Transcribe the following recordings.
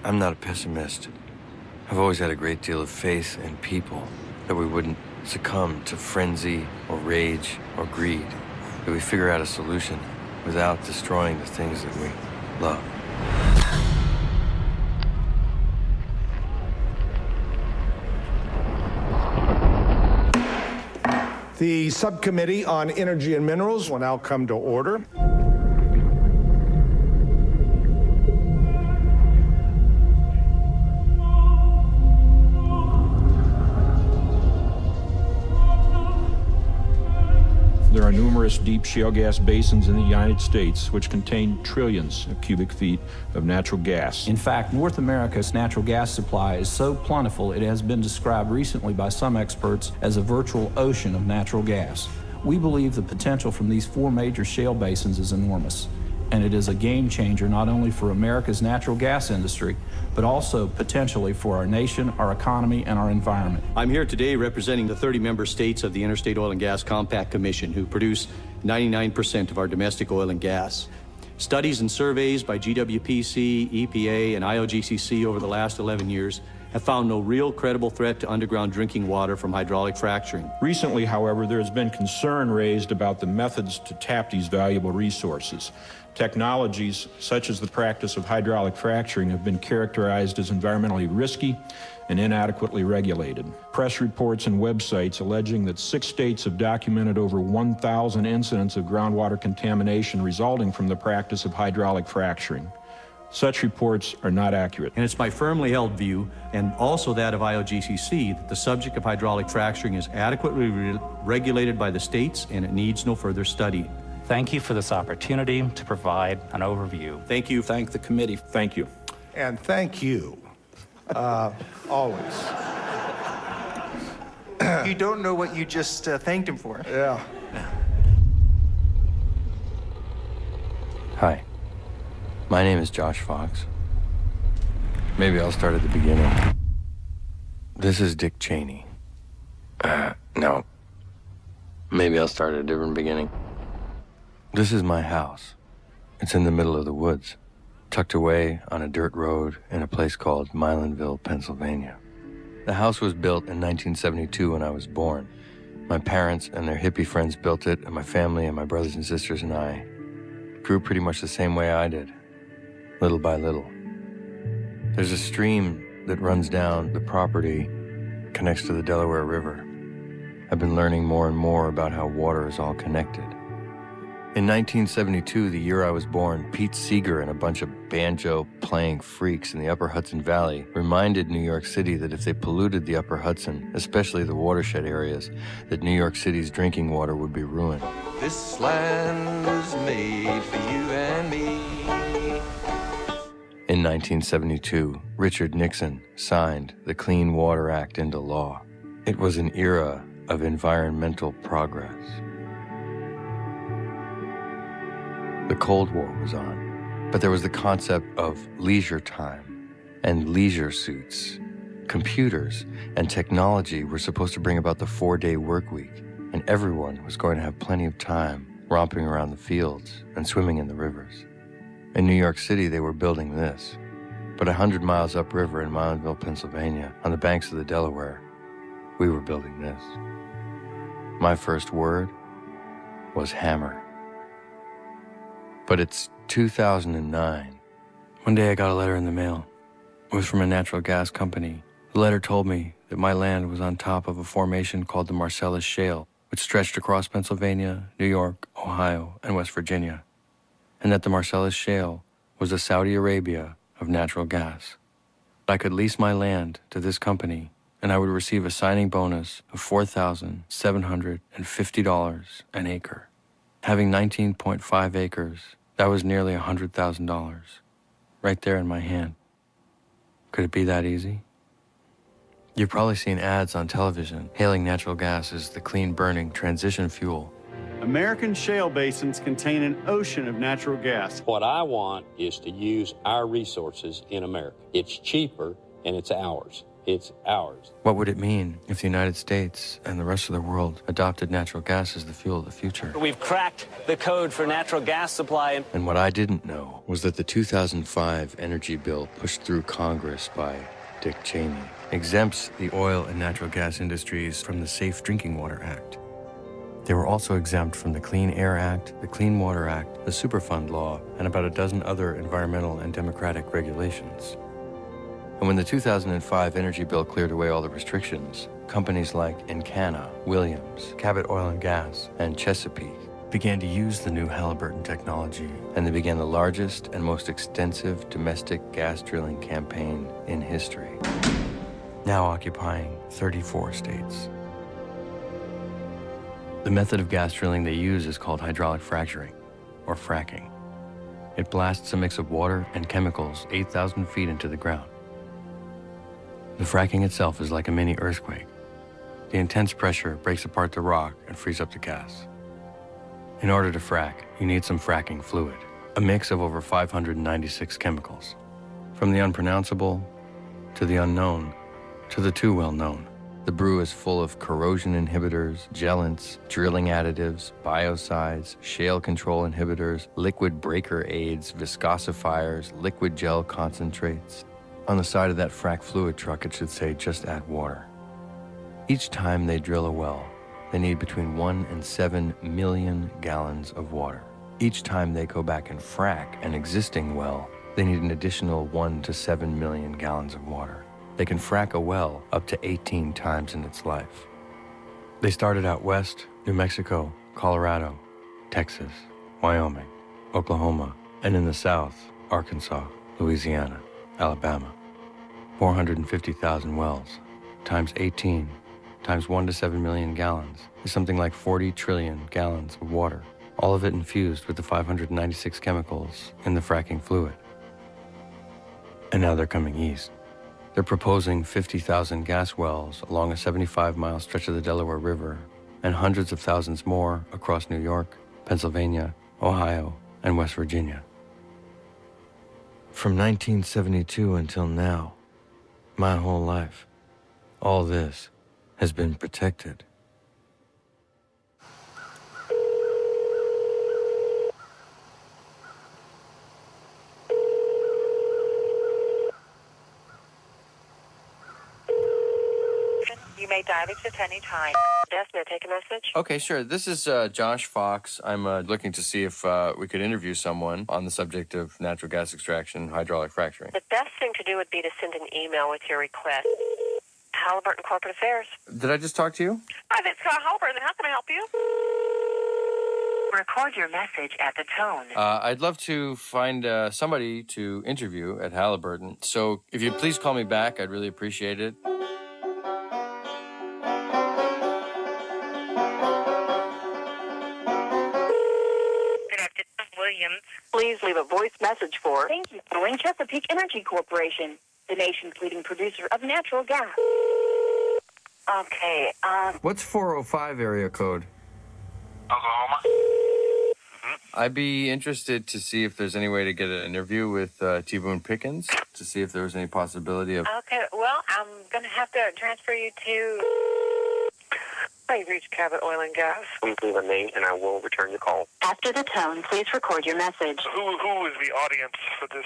I'm not a pessimist. I've always had a great deal of faith in people, that we wouldn't succumb to frenzy or rage or greed, that we figure out a solution without destroying the things that we love. The Subcommittee on Energy and Minerals will now come to order. There are numerous deep shale gas basins in the United States which contain trillions of cubic feet of natural gas. In fact, North America's natural gas supply is so plentiful it has been described recently by some experts as a virtual ocean of natural gas. We believe the potential from these 4 major shale basins is enormous, and it is a game changer not only for America's natural gas industry, but also potentially for our nation, our economy, and our environment. I'm here today representing the 30 member states of the Interstate Oil and Gas Compact Commission, who produce 99% of our domestic oil and gas. Studies and surveys by GWPC, EPA, and IOGCC over the last 11 years have found no real credible threat to underground drinking water from hydraulic fracturing. Recently, however, there has been concern raised about the methods to tap these valuable resources. Technologies such as the practice of hydraulic fracturing have been characterized as environmentally risky and inadequately regulated. Press reports and websites alleging that 6 states have documented over 1,000 incidents of groundwater contamination resulting from the practice of hydraulic fracturing. Such reports are not accurate. And it's my firmly held view, and also that of IOGCC, that the subject of hydraulic fracturing is adequately regulated by the states and it needs no further study. Thank you for this opportunity to provide an overview. Thank you. Thank the committee. Thank you. And thank you, always. You don't know what you just thanked him for. Yeah. Hi, my name is Josh Fox. Maybe I'll start at the beginning. This is Dick Cheney. No. Maybe I'll start at a different beginning. This is my house. It's in the middle of the woods, tucked away on a dirt road in a place called Milanville, Pennsylvania. The house was built in 1972 when I was born. My parents and their hippie friends built it, and my family and my brothers and sisters and I grew pretty much the same way I did, little by little. There's a stream that runs down the property, connects to the Delaware River. I've been learning more and more about how water is all connected. In 1972, the year I was born, Pete Seeger and a bunch of banjo-playing freaks in the Upper Hudson Valley reminded New York City that if they polluted the Upper Hudson, especially the watershed areas, that New York City's drinking water would be ruined. This land was made for you and me. In 1972, Richard Nixon signed the Clean Water Act into law. It was an era of environmental progress. The Cold War was on, but there was the concept of leisure time and leisure suits. Computers and technology were supposed to bring about the 4-day work week, and everyone was going to have plenty of time romping around the fields and swimming in the rivers. In New York City, they were building this, but 100 miles upriver in Milanville, Pennsylvania, on the banks of the Delaware, we were building this. My first word was hammer. But it's 2009. One day I got a letter in the mail. It was from a natural gas company. The letter told me that my land was on top of a formation called the Marcellus Shale, which stretched across Pennsylvania, New York, Ohio, and West Virginia, and that the Marcellus Shale was the Saudi Arabia of natural gas. I could lease my land to this company, and I would receive a signing bonus of $4,750 an acre. Having 19.5 acres, that was nearly $100,000, right there in my hand. Could it be that easy? You've probably seen ads on television hailing natural gas as the clean-burning transition fuel. American shale basins contain an ocean of natural gas. What I want is to use our resources in America. It's cheaper and it's ours. It's ours. What would it mean if the United States and the rest of the world adopted natural gas as the fuel of the future? We've cracked the code for natural gas supply. And what I didn't know was that the 2005 energy bill pushed through Congress by Dick Cheney exempts the oil and natural gas industries from the Safe Drinking Water Act. They were also exempt from the Clean Air Act, the Clean Water Act, the Superfund Law, and about a dozen other environmental and democratic regulations. And when the 2005 energy bill cleared away all the restrictions, companies like Encana, Williams, Cabot Oil and Gas, and Chesapeake began to use the new Halliburton technology, and they began the largest and most extensive domestic gas drilling campaign in history, now occupying 34 states. The method of gas drilling they use is called hydraulic fracturing, or fracking. It blasts a mix of water and chemicals 8,000 feet into the ground. The fracking itself is like a mini earthquake. The intense pressure breaks apart the rock and frees up the gas. In order to frack, you need some fracking fluid, a mix of over 596 chemicals. From the unpronounceable, to the unknown, to the too well-known. The brew is full of corrosion inhibitors, gelants, drilling additives, biocides, shale control inhibitors, liquid breaker aids, viscosifiers, liquid gel concentrates. On the side of that frac fluid truck, it should say, just add water. Each time they drill a well, they need between 1 and 7 million gallons of water. Each time they go back and frac an existing well, they need an additional 1 to 7 million gallons of water. They can frac a well up to 18 times in its life. They started out west, New Mexico, Colorado, Texas, Wyoming, Oklahoma, and in the south, Arkansas, Louisiana, Alabama. 450,000 wells, times 18, times 1 to 7 million gallons, is something like 40 trillion gallons of water, all of it infused with the 596 chemicals in the fracking fluid. And now they're coming east. They're proposing 50,000 gas wells along a 75-mile stretch of the Delaware River and hundreds of thousands more across New York, Pennsylvania, Ohio, and West Virginia. From 1972 until now, my whole life, all this has been protected. You may dial at any time. Yes, may I take a message? Okay, sure. This is Josh Fox. I'm looking to see if we could interview someone on the subject of natural gas extraction, hydraulic fracturing. The best thing to do would be to send an email with your request. Halliburton Corporate Affairs. Did I just talk to you? Hi, this is Halliburton. How can I help you? Record your message at the tone. I'd love to find somebody to interview at Halliburton. So if you'd please call me back, I'd really appreciate it. Williams. Please leave a voice message for Thank you for calling Chesapeake Energy Corporation, the nation's leading producer of natural gas. Okay, What's 405 area code? Oklahoma. I'd be interested to see if there's any way to get an interview with T. Boone Pickens, to see if there was any possibility of... Okay, well, I'm going to have to transfer you to... You've reached Cabot Oil and Gas. Please leave a name, and I will return your call. After the tone, please record your message. Who is the audience for this?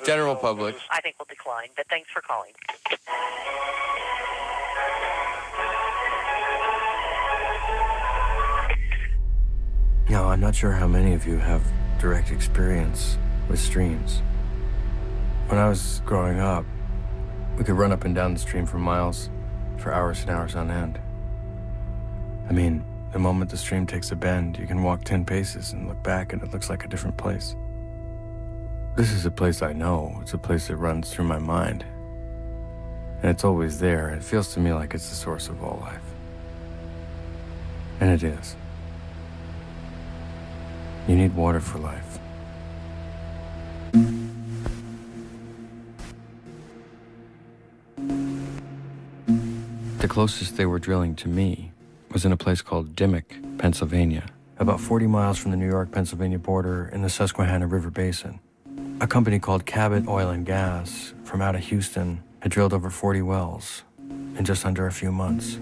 General public. I think we'll decline, but thanks for calling. Now, I'm not sure how many of you have direct experience with streams. When I was growing up, we could run up and down the stream for miles, for hours and hours on end. I mean, the moment the stream takes a bend, you can walk 10 paces and look back and it looks like a different place. This is a place I know. It's a place that runs through my mind. And it's always there. It feels to me like it's the source of all life. And it is. You need water for life. The closest they were drilling to me was in a place called Dimmock, Pennsylvania, about 40 miles from the New York-Pennsylvania border in the Susquehanna River Basin. A company called Cabot Oil and Gas from out of Houston had drilled over 40 wells in just under a few months.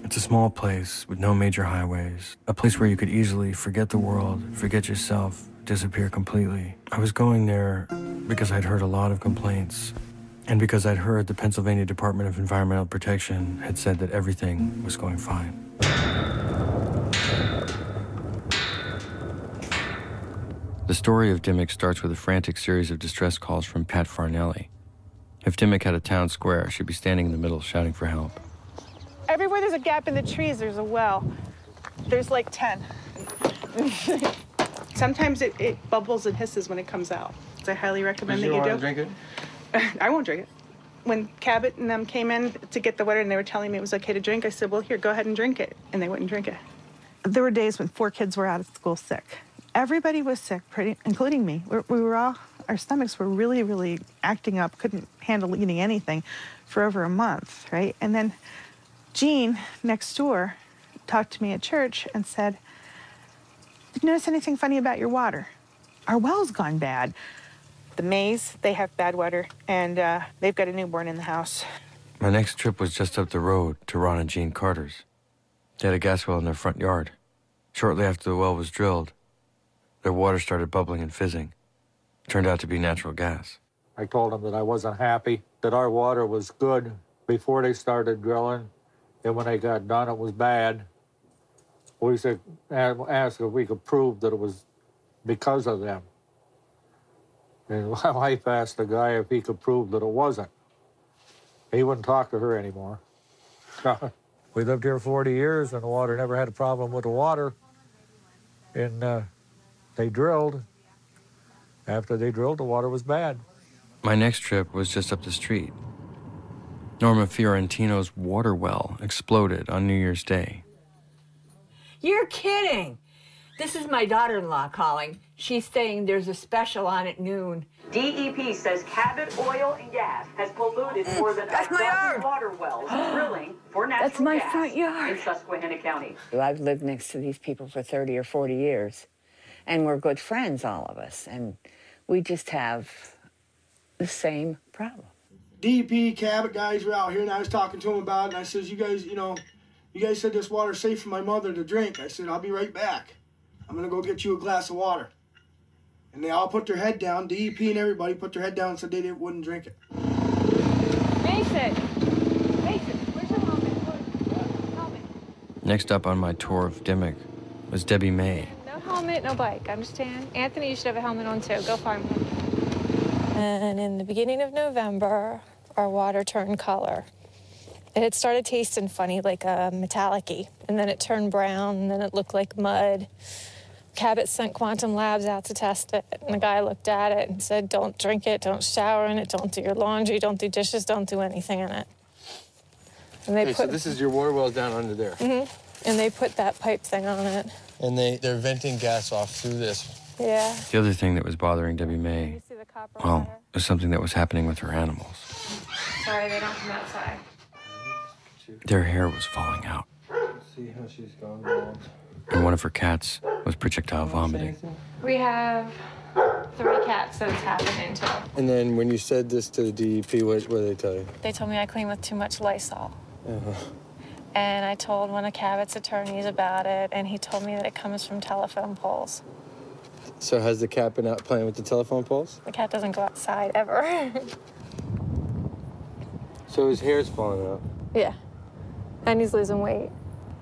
It's a small place with no major highways, a place where you could easily forget the world, forget yourself, disappear completely. I was going there because I'd heard a lot of complaints, and because I'd heard the Pennsylvania Department of Environmental Protection had said that everything was going fine. The story of Dimmick starts with a frantic series of distress calls from Pat Farnelli. If Dimmick had a town square, she'd be standing in the middle shouting for help. Everywhere there's a gap in the trees, there's a well. There's like 10. Sometimes it bubbles and hisses when it comes out. So I highly recommend that you do. Want to drink it? I won't drink it. When Cabot and them came in to get the water and they were telling me it was okay to drink, I said, well, here, go ahead and drink it. And they wouldn't drink it. There were days when 4 kids were out of school sick. Everybody was sick, including me. We were all, our stomachs were really, really acting up, couldn't handle eating anything for over a month, right? And then Jean, next door, talked to me at church and said, did you notice anything funny about your water? Our well's gone bad. The Mays, they have bad water, and they've got a newborn in the house. My next trip was just up the road to Ron and Jean Carter's. They had a gas well in their front yard. Shortly after the well was drilled, their water started bubbling and fizzing. It turned out to be natural gas. I told them that I wasn't happy, that our water was good before they started drilling, and when they got done, it was bad. We said, asked if we could prove that it was because of them. And my wife asked the guy if he could prove that it wasn't. He wouldn't talk to her anymore. We lived here 40 years, and the water never had a problem with the water. And they drilled. After they drilled, the water was bad. My next trip was just up the street. Norma Fiorentino's water well exploded on New Year's Day. You're kidding. This is my daughter-in-law calling. She's saying there's a special on at noon. DEP says Cabot Oil and Gas has polluted more than a dozen water wells drilling for natural gas. That's my front yard. In Susquehanna County. I've lived next to these people for 30 or 40 years, and we're good friends, all of us, and we just have the same problem. DEP, Cabot guys were out here, and I was talking to them about it, and I says, you guys, you guys said this water's safe for my mother to drink. I said, I'll be right back. I'm going to go get you a glass of water. And they all put their head down. DEP and everybody put their head down and said they wouldn't drink it. Mason, where's your helmet? Next up on my tour of Dimmick was Debbie May. No helmet, no bike, understand? Anthony, you should have a helmet on too. Go find one. And in the beginning of November, our water turned color. It had started tasting funny, like a metallic-y, and then it turned brown, and then it looked like mud. Cabot sent Quantum Labs out to test it, and the guy looked at it and said, don't drink it, don't shower in it, don't do your laundry, don't do dishes, don't do anything in it. And they so this is your water well down under there? Mm-hmm. And they put that pipe thing on it. And they're venting gas off through this? Yeah. The other thing that was bothering Debbie May, well, was something that was happening with her animals. Sorry, they don't come outside. Their hair was falling out. See how she's gone wrong. And one of her cats was projectile vomiting. We have 3 cats that it's happening to. And then when you said this to the DEP, what did they tell you? They told me I clean with too much Lysol. And I told one of Cabot's attorneys about it, and he told me that it comes from telephone poles. So has the cat been out playing with the telephone poles? The cat doesn't go outside ever. So his hair's falling out? Yeah. And he's losing weight.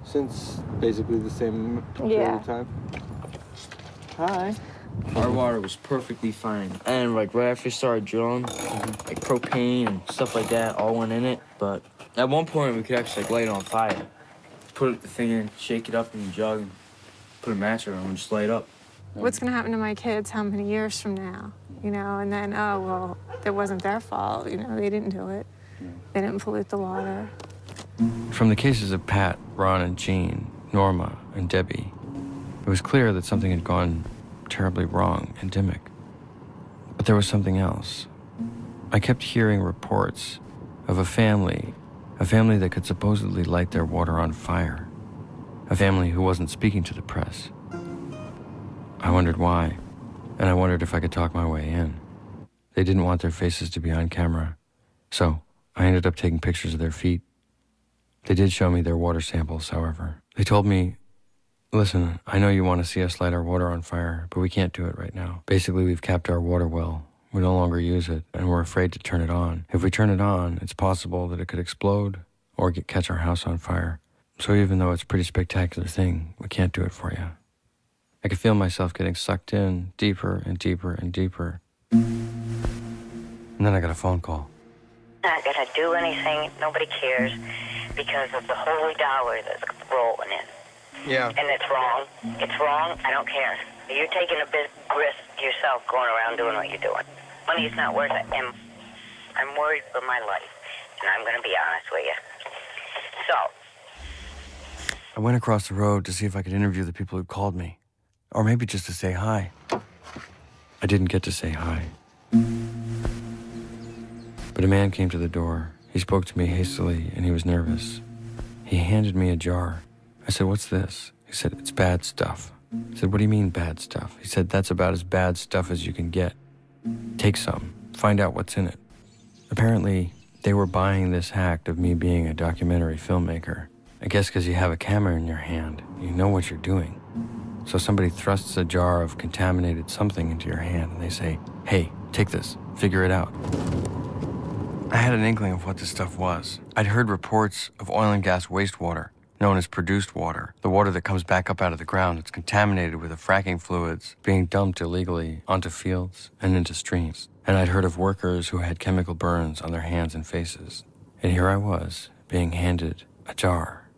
Since basically the same period of time? Hi. Our water was perfectly fine. And like right after we started drilling, like propane and stuff like that all went in it. But at one point we could actually like light it on fire. Put the thing in, shake it up in the jug, and put a match around and just light it up. What's gonna happen to my kids how many years from now? You know, and then, oh, well, it wasn't their fault. You know, they didn't do it. They didn't pollute the water. From the cases of Pat, Ron, and Jean, Norma, and Debbie, it was clear that something had gone terribly wrong in Dimmick. But there was something else. I kept hearing reports of a family that could supposedly light their water on fire, a family who wasn't speaking to the press. I wondered why, and I wondered if I could talk my way in. They didn't want their faces to be on camera, So I ended up taking pictures of their feet. They did show me their water samples, however. They told me, listen, I know you want to see us light our water on fire, but we can't do it right now. Basically, we've capped our water well. We no longer use it, and we're afraid to turn it on. If we turn it on, it's possible that it could explode or catch our house on fire. So even though it's a pretty spectacular thing, we can't do it for you. I could feel myself getting sucked in deeper and deeper and deeper. And then I got a phone call. Not gonna do anything. Nobody cares because of the holy dollar that's rolling in. Yeah. And it's wrong. It's wrong. I don't care. You're taking a big risk yourself going around doing what you're doing. Money's not worth it. And I'm worried for my life. And I'm gonna be honest with you. So. I went across the road to see if I could interview the people who called me. Or maybe just to say hi. I didn't get to say hi. But a man came to the door. He spoke to me hastily, and he was nervous. He handed me a jar. I said, what's this? He said, it's bad stuff. I said, what do you mean bad stuff? He said, that's about as bad stuff as you can get. Take some. Find out what's in it. Apparently, they were buying this act of me being a documentary filmmaker. I guess because you have a camera in your hand, you know what you're doing. So somebody thrusts a jar of contaminated something into your hand, and they say, hey, take this, figure it out. I had an inkling of what this stuff was. I'd heard reports of oil and gas wastewater, known as produced water, the water that comes back up out of the ground that's contaminated with the fracking fluids being dumped illegally onto fields and into streams. And I'd heard of workers who had chemical burns on their hands and faces. And here I was, being handed a jar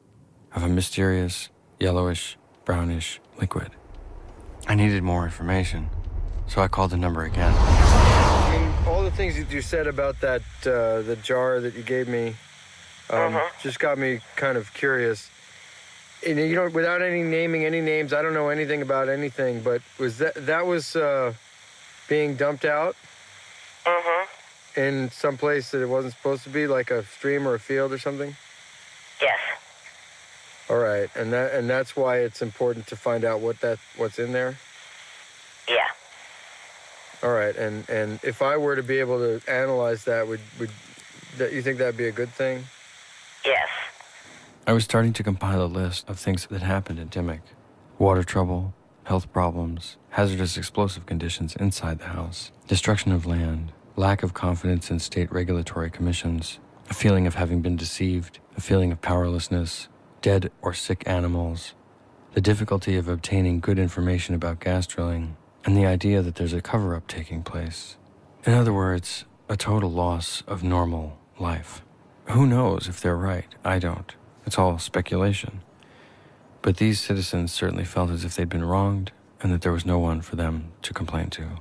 of a mysterious, yellowish, brownish liquid. I needed more information, so I called the number again. I mean, all the things that you said about that, the jar that you gave me, just got me kind of curious. And you know, without naming any names, I don't know anything about anything, but was that was being dumped out in some place that it wasn't supposed to be, like a stream or a field or something? Yes. All right, and that's why it's important to find out what's in there? Yeah. All right, and if I were to be able to analyze that, would you think that'd be a good thing? Yes. I was starting to compile a list of things that happened in Dimmock. Water trouble, health problems, hazardous explosive conditions inside the house, destruction of land, lack of confidence in state regulatory commissions, a feeling of having been deceived, a feeling of powerlessness, dead or sick animals, the difficulty of obtaining good information about gas drilling, and the idea that there's a cover-up taking place. In other words, a total loss of normal life. Who knows if they're right? I don't. It's all speculation. But these citizens certainly felt as if they'd been wronged and that there was no one for them to complain to.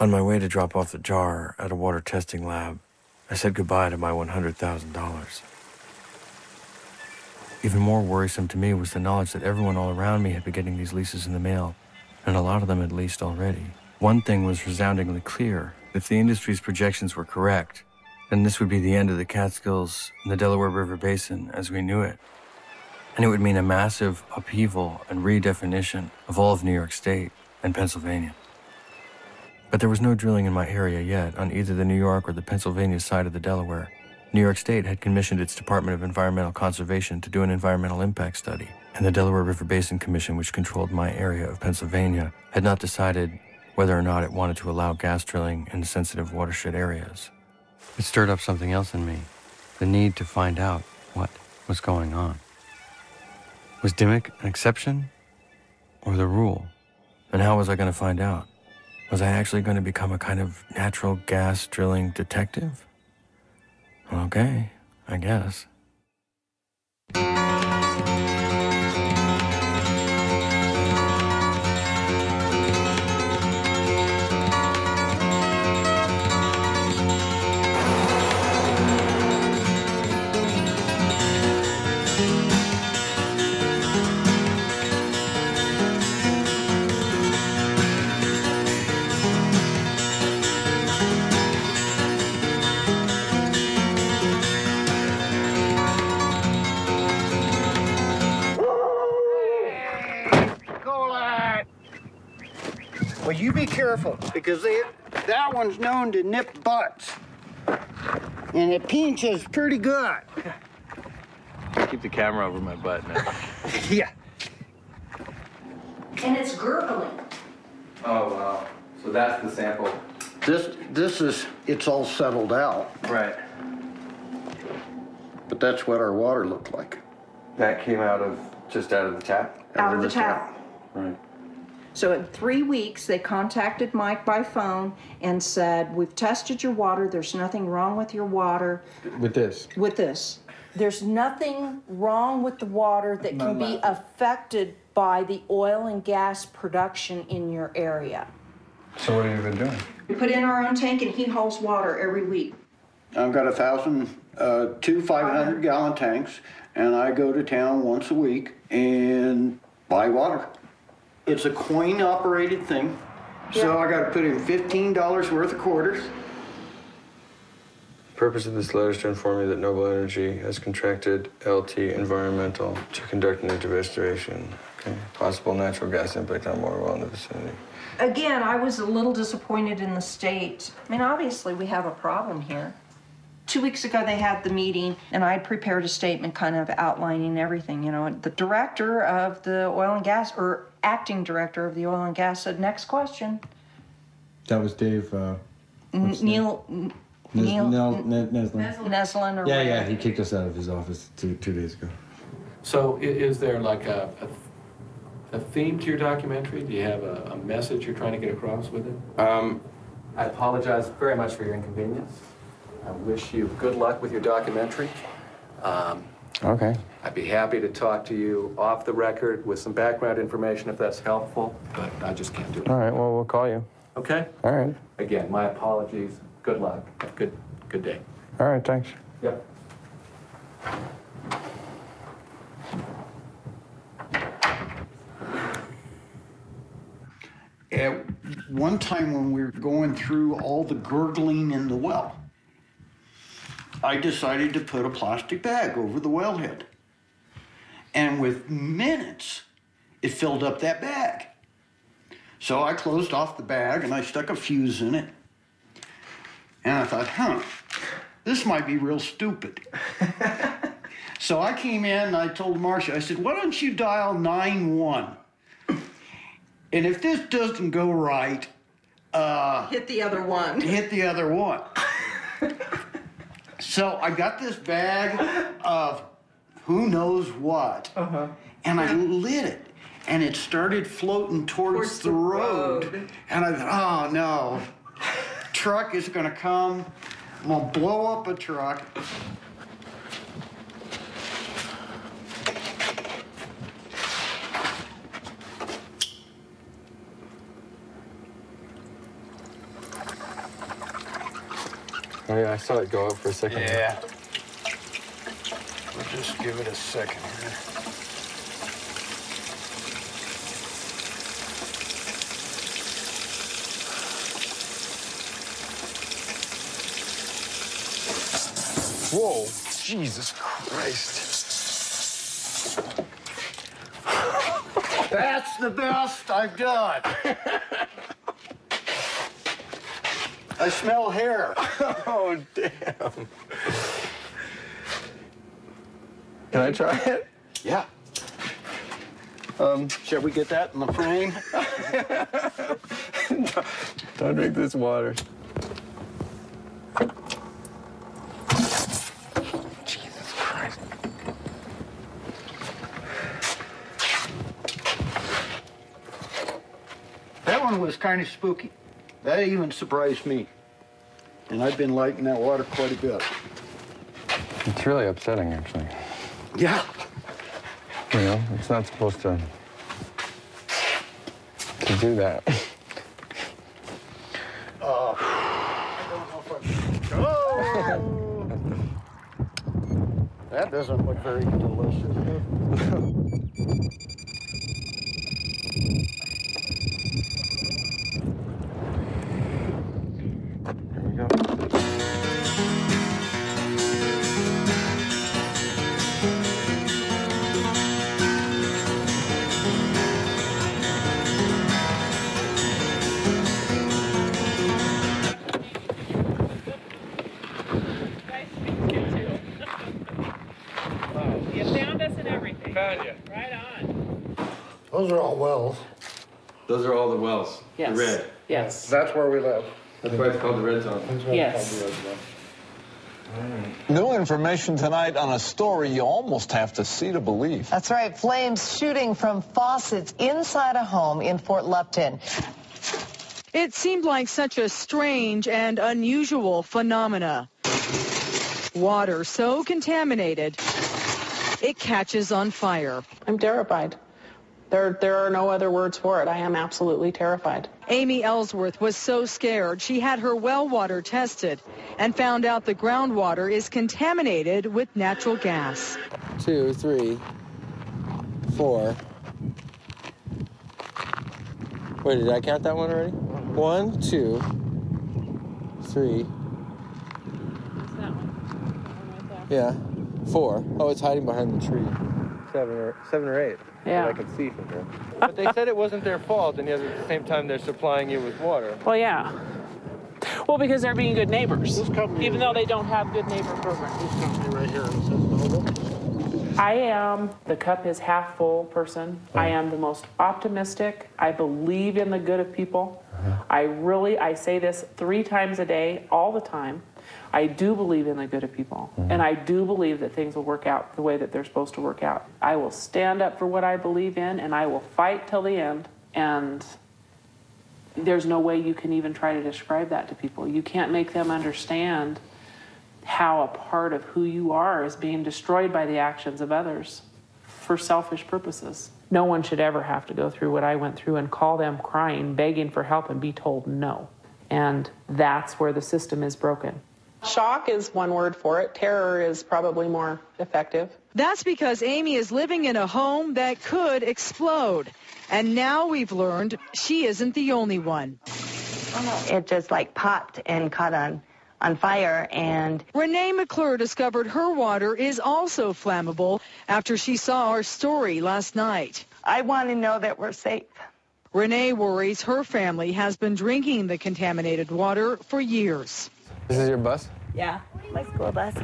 On my way to drop off the jar at a water testing lab, I said goodbye to my $100,000. Even more worrisome to me was the knowledge that everyone all around me had been getting these leases in the mail, and a lot of them had leased already. One thing was resoundingly clear. If the industry's projections were correct, then this would be the end of the Catskills and the Delaware River Basin as we knew it. And it would mean a massive upheaval and redefinition of all of New York State and Pennsylvania. But there was no drilling in my area yet on either the New York or the Pennsylvania side of the Delaware. New York State had commissioned its Department of Environmental Conservation to do an environmental impact study, and the Delaware River Basin Commission, which controlled my area of Pennsylvania, had not decided whether or not it wanted to allow gas drilling in sensitive watershed areas. It stirred up something else in me, the need to find out what was going on. Was Dimmock an exception or the rule? And how was I going to find out? Was I actually going to become a kind of natural gas drilling detective? Okay, I guess. Well, you be careful, because that one's known to nip butts. And it pinches pretty good. Keep the camera over my butt now. Yeah. And it's gurgling. Oh, wow. So that's the sample. This is, it's all settled out. Right. But that's what our water looked like. That came just out of the tap? Out of the tap. Right. So in 3 weeks, they contacted Mike by phone and said, we've tested your water. There's nothing wrong with your water. With this? With this. There's nothing wrong with the water that can be affected by the oil and gas production in your area. So what have you been doing? We put in our own tank and he hauls water every week. I've got 2 500-gallon tanks, and I go to town once a week and buy water. It's a coin-operated thing, so I got to put in $15 worth of quarters. The purpose of this letter is to inform you that Noble Energy has contracted LT Environmental to conduct an investigation. Okay. Possible natural gas impact on water well in the vicinity. Again, I was a little disappointed in the state. I mean, obviously, we have a problem here. 2 weeks ago, they had the meeting, and I had prepared a statement kind of outlining everything. You know, the director of the oil and gas, or acting director of the oil and gas, said, next question. That was Dave. Neil Nesland. Or yeah, he kicked us out of his office two days ago. So is there like a theme to your documentary? Do you have a message you're trying to get across with it? I apologize very much for your inconvenience. I wish you good luck with your documentary. Okay. I'd be happy to talk to you off the record with some background information if that's helpful, but I just can't do it. All right, well, we'll call you. Okay? All right. Again, my apologies. Good luck. Have a good day. All right, thanks. Yep. At one time when we were going through all the gurgling in the well, I decided to put a plastic bag over the wellhead. And with minutes, it filled up that bag. So I closed off the bag and I stuck a fuse in it. And I thought, this might be real stupid. So I came in and I told Marcia, I said, why don't you dial 9-1? And if this doesn't go right, hit the other one. Hit the other one. So I got this bag of who knows what, and I lit it, and it started floating towards the road. And I thought, oh no, truck is gonna come, I'm gonna blow up a truck. Oh yeah, I saw it go up for a second. Yeah. We'll just give it a second here. Whoa, Jesus Christ. That's the best I've done. I smell hair. Oh, damn. Can I try it? Yeah. Shall we get that in the frame? Don't drink this water. Jesus Christ. That one was kind of spooky. That even surprised me. And I've been liking that water quite a bit. It's really upsetting, actually. Yeah. You know, it's not supposed to do that. That doesn't look very delicious. Here we go. found you. Right on. Those are all wells. Those are all the wells. Yes. The red. Yes. That's where we live. That's why it's called the red zone. Yes. New information tonight on a story you almost have to see to believe. That's right. Flames shooting from faucets inside a home in Fort Lupton. It seemed like such a strange and unusual phenomena. Water so contaminated, it catches on fire. I'm terrified. There are no other words for it. I am absolutely terrified. Amy Ellsworth was so scared she had her well water tested and found out the groundwater is contaminated with natural gas. 2, 3, 4. Wait, did I count that one already? 1, 2, 3. Yeah, 4. Oh, it's hiding behind the tree. 7 or 8. Yeah. That I can see from here. But they said it wasn't their fault, and yet at the same time they're supplying you with water. Well, yeah. Well, because they're being good neighbors, even though they don't have good neighbor programs. This company right here, this is I am the cup is half full person. I am the most optimistic. I believe in the good of people. I say this 3 times a day, all the time. I do believe in the good of people, and I do believe that things will work out the way that they're supposed to work out. I will stand up for what I believe in, and I will fight till the end, and there's no way you can even try to describe that to people. You can't make them understand how a part of who you are is being destroyed by the actions of others for selfish purposes. No one should ever have to go through what I went through and call them crying, begging for help, and be told no. And that's where the system is broken. Shock is one word for it. Terror is probably more effective. That's because Amy is living in a home that could explode. And now we've learned she isn't the only one. It just like popped and caught on fire, and Renee McClure discovered her water is also flammable after she saw our story last night. I want to know that we're safe. Renee worries her family has been drinking the contaminated water for years. This is your bus? Yeah, my school bus.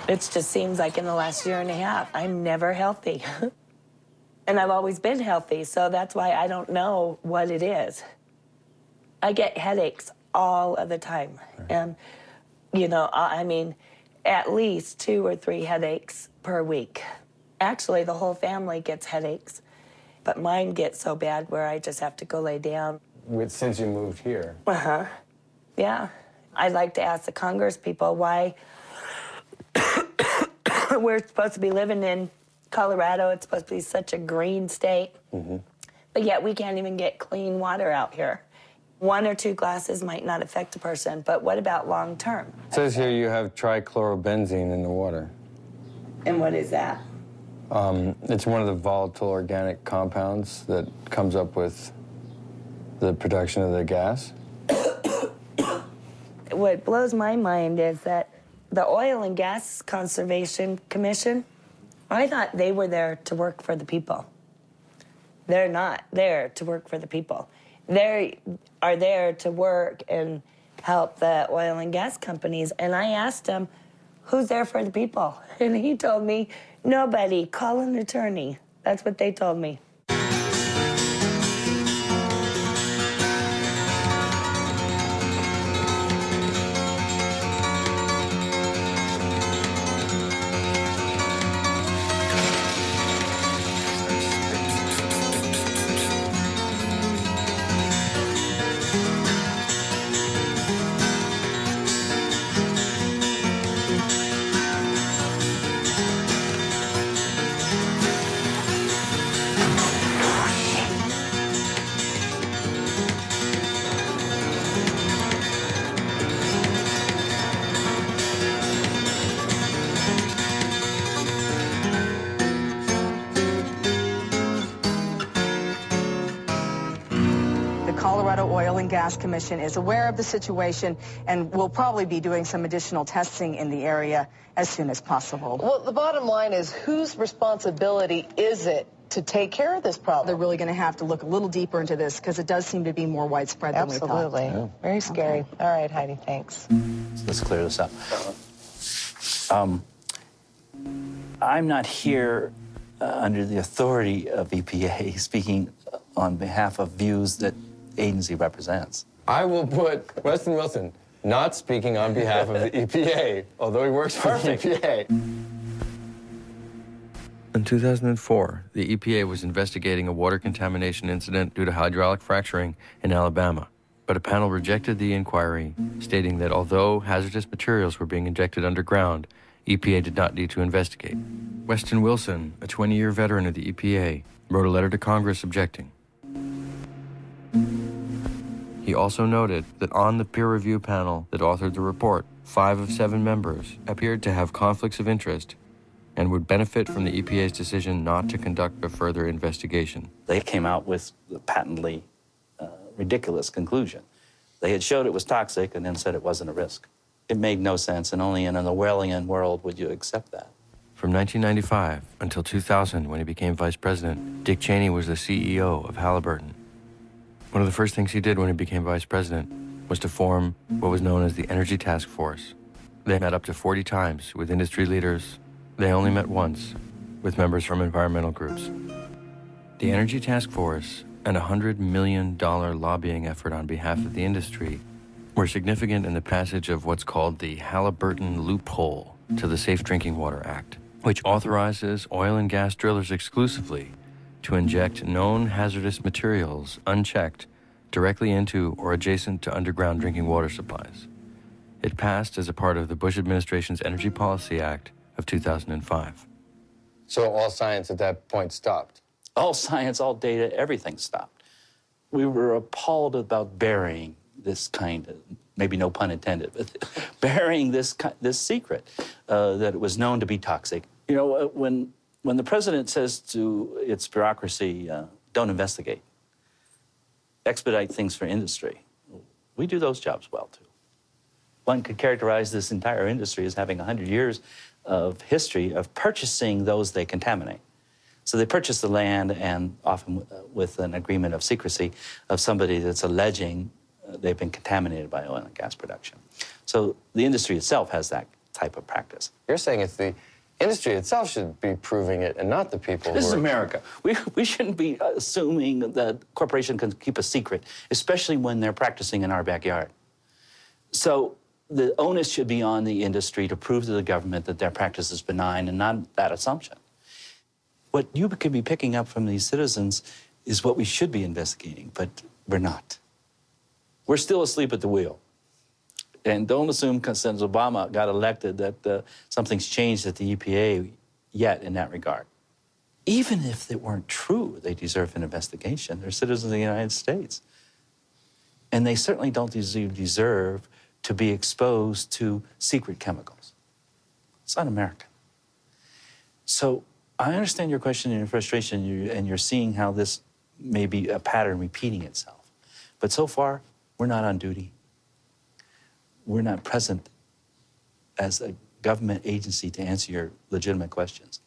It just seems like in the last year and a half, I'm never healthy. And I've always been healthy, so that's why I don't know what it is. I get headaches all of the time. And, you know, I mean, at least 2 or 3 headaches per week. Actually, the whole family gets headaches, but mine get so bad where I just have to go lay down. Since you moved here? Uh-huh. Yeah. I'd like to ask the Congress people why we're supposed to be living in Colorado. It's supposed to be such a green state. But yet we can't even get clean water out here. 1 or 2 glasses might not affect a person, but what about long term? It says here you have trichlorobenzene in the water. And what is that? It's one of the volatile organic compounds that comes up with the production of the gas. What blows my mind is that the Oil and Gas Conservation Commission, I thought they were there to work for the people. They're not there to work for the people. They are there to work and help the oil and gas companies. And I asked him, who's there for the people? And he told me, nobody, call an attorney. That's what they told me. Oil and Gas Commission is aware of the situation and will probably be doing some additional testing in the area as soon as possible. Well, the bottom line is, whose responsibility is it to take care of this problem? They're really going to have to look a little deeper into this because it does seem to be more widespread than we thought. Absolutely. Yeah. Very scary. Okay. All right, Heidi, thanks. Let's clear this up. I'm not here under the authority of EPA speaking on behalf of views that agency represents. I will put Weston Wilson not speaking on behalf of the EPA, although he works for the EPA. In 2004, the EPA was investigating a water contamination incident due to hydraulic fracturing in Alabama. But a panel rejected the inquiry, stating that although hazardous materials were being injected underground, EPA did not need to investigate. Weston Wilson, a 20-year veteran of the EPA, wrote a letter to Congress objecting. He also noted that on the peer review panel that authored the report, 5 of 7 members appeared to have conflicts of interest and would benefit from the EPA's decision not to conduct a further investigation. They came out with a patently ridiculous conclusion. They had showed it was toxic and then said it wasn't a risk. It made no sense, and only in an Orwellian world would you accept that. From 1995 until 2000, when he became vice president, Dick Cheney was the CEO of Halliburton. One of the first things he did when he became vice president was to form what was known as the Energy Task Force. They met up to 40 times with industry leaders. They only met once with members from environmental groups. The Energy Task Force and a $100 million lobbying effort on behalf of the industry were significant in the passage of what's called the Halliburton loophole to the Safe Drinking Water Act, which authorizes oil and gas drillers exclusively to inject known hazardous materials unchecked directly into or adjacent to underground drinking water supplies. It passed as a part of the Bush administration's Energy Policy Act of 2005. So all science at that point stopped? All science, all data, everything stopped. We were appalled about burying this kind of, maybe no pun intended, but burying this secret that it was known to be toxic. You know, when the president says to its bureaucracy, don't investigate, expedite things for industry, we do those jobs well, too. One could characterize this entire industry as having 100 years of history of purchasing those they contaminate. So they purchase the land, and often with an agreement of secrecy of somebody that's alleging they've been contaminated by oil and gas production. So the industry itself has that type of practice. You're saying it's the industry itself should be proving it and not the people. This is America. We shouldn't be assuming that corporations can keep a secret, especially when they're practicing in our backyard. So the onus should be on the industry to prove to the government that their practice is benign and not that assumption. What you could be picking up from these citizens is what we should be investigating, but we're not. We're still asleep at the wheel. And don't assume since Obama got elected that something's changed at the EPA yet in that regard. Even if it weren't true, they deserve an investigation. They're citizens of the United States. And they certainly don't deserve to be exposed to secret chemicals. It's un-American. So I understand your question and your frustration, and you're seeing how this may be a pattern repeating itself. But so far, we're not on duty. We're not present as a government agency to answer your legitimate questions,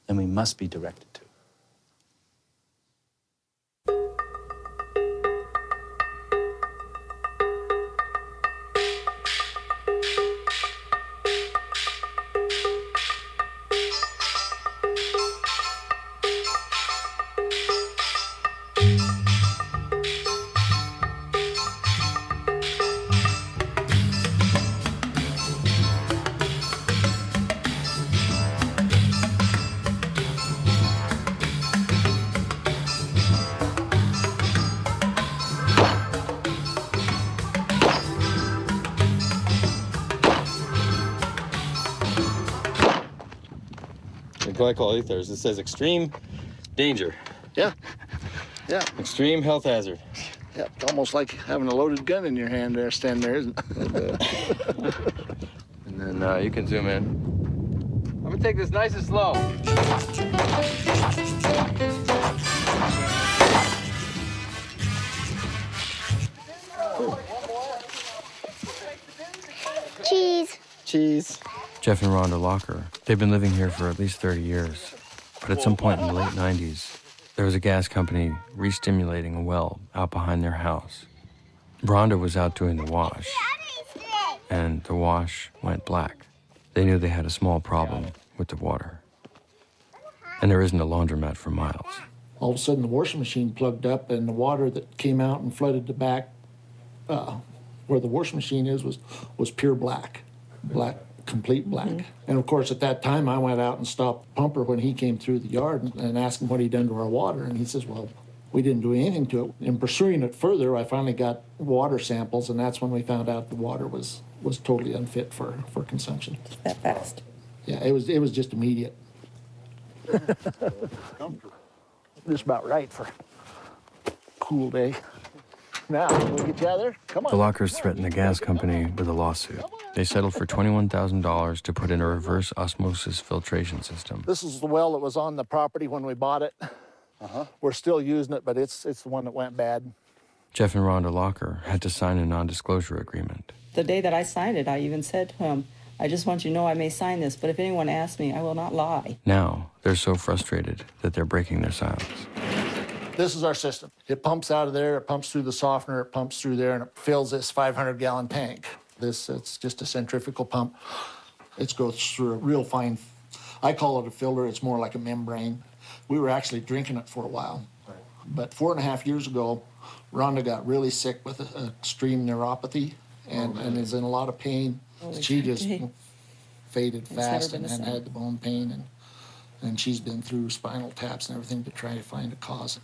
and we must be directed to. Glycol ethers. It says extreme danger. Yeah. Yeah. Extreme health hazard. Yeah. It's almost like having a loaded gun in your hand there, standing there, isn't it? And then you can zoom in. I'm gonna take this nice and slow. Cheese. Cheese. Jeff and Rhonda Locker, they've been living here for at least 30 years. But at some point in the late 90s, there was a gas company re-stimulating a well out behind their house. Rhonda was out doing the wash, and the wash went black. They knew they had a small problem with the water. and there isn't a laundromat for miles. All of a sudden, the washing machine plugged up, and the water that came out and flooded the back where the washing machine is was pure black, complete black. Mm-hmm. And of course, at that time, I went out and stopped the pumper when he came through the yard and asked him what he'd done to our water. And he says, well, we didn't do anything to it. In pursuing it further, I finally got water samples, and that's when we found out the water was totally unfit for consumption. That fast? Yeah, it was just immediate. Just about right for a cool day. Now, can we get you out of there? Come on. The Lockers threatened the gas company with a lawsuit. They settled for $21,000 to put in a reverse osmosis filtration system. This is the well that was on the property when we bought it. We're still using it, but it's the one that went bad. Jeff and Rhonda Locker had to sign a non-disclosure agreement. The day that I signed it, I even said to him, I just want you to know I may sign this, but if anyone asks me, I will not lie. Now, they're so frustrated that they're breaking their silence. This is our system. It pumps out of there, it pumps through the softener, it pumps through there, and it fills this 500-gallon tank. It's just a centrifugal pump. It goes through a real fine, I call it a filter, it's more like a membrane. We were actually drinking it for a while. But 4.5 years ago, Rhonda got really sick with extreme neuropathy and is in a lot of pain. She just faded fast and had the bone pain, and she's been through spinal taps and everything to try to find a cause.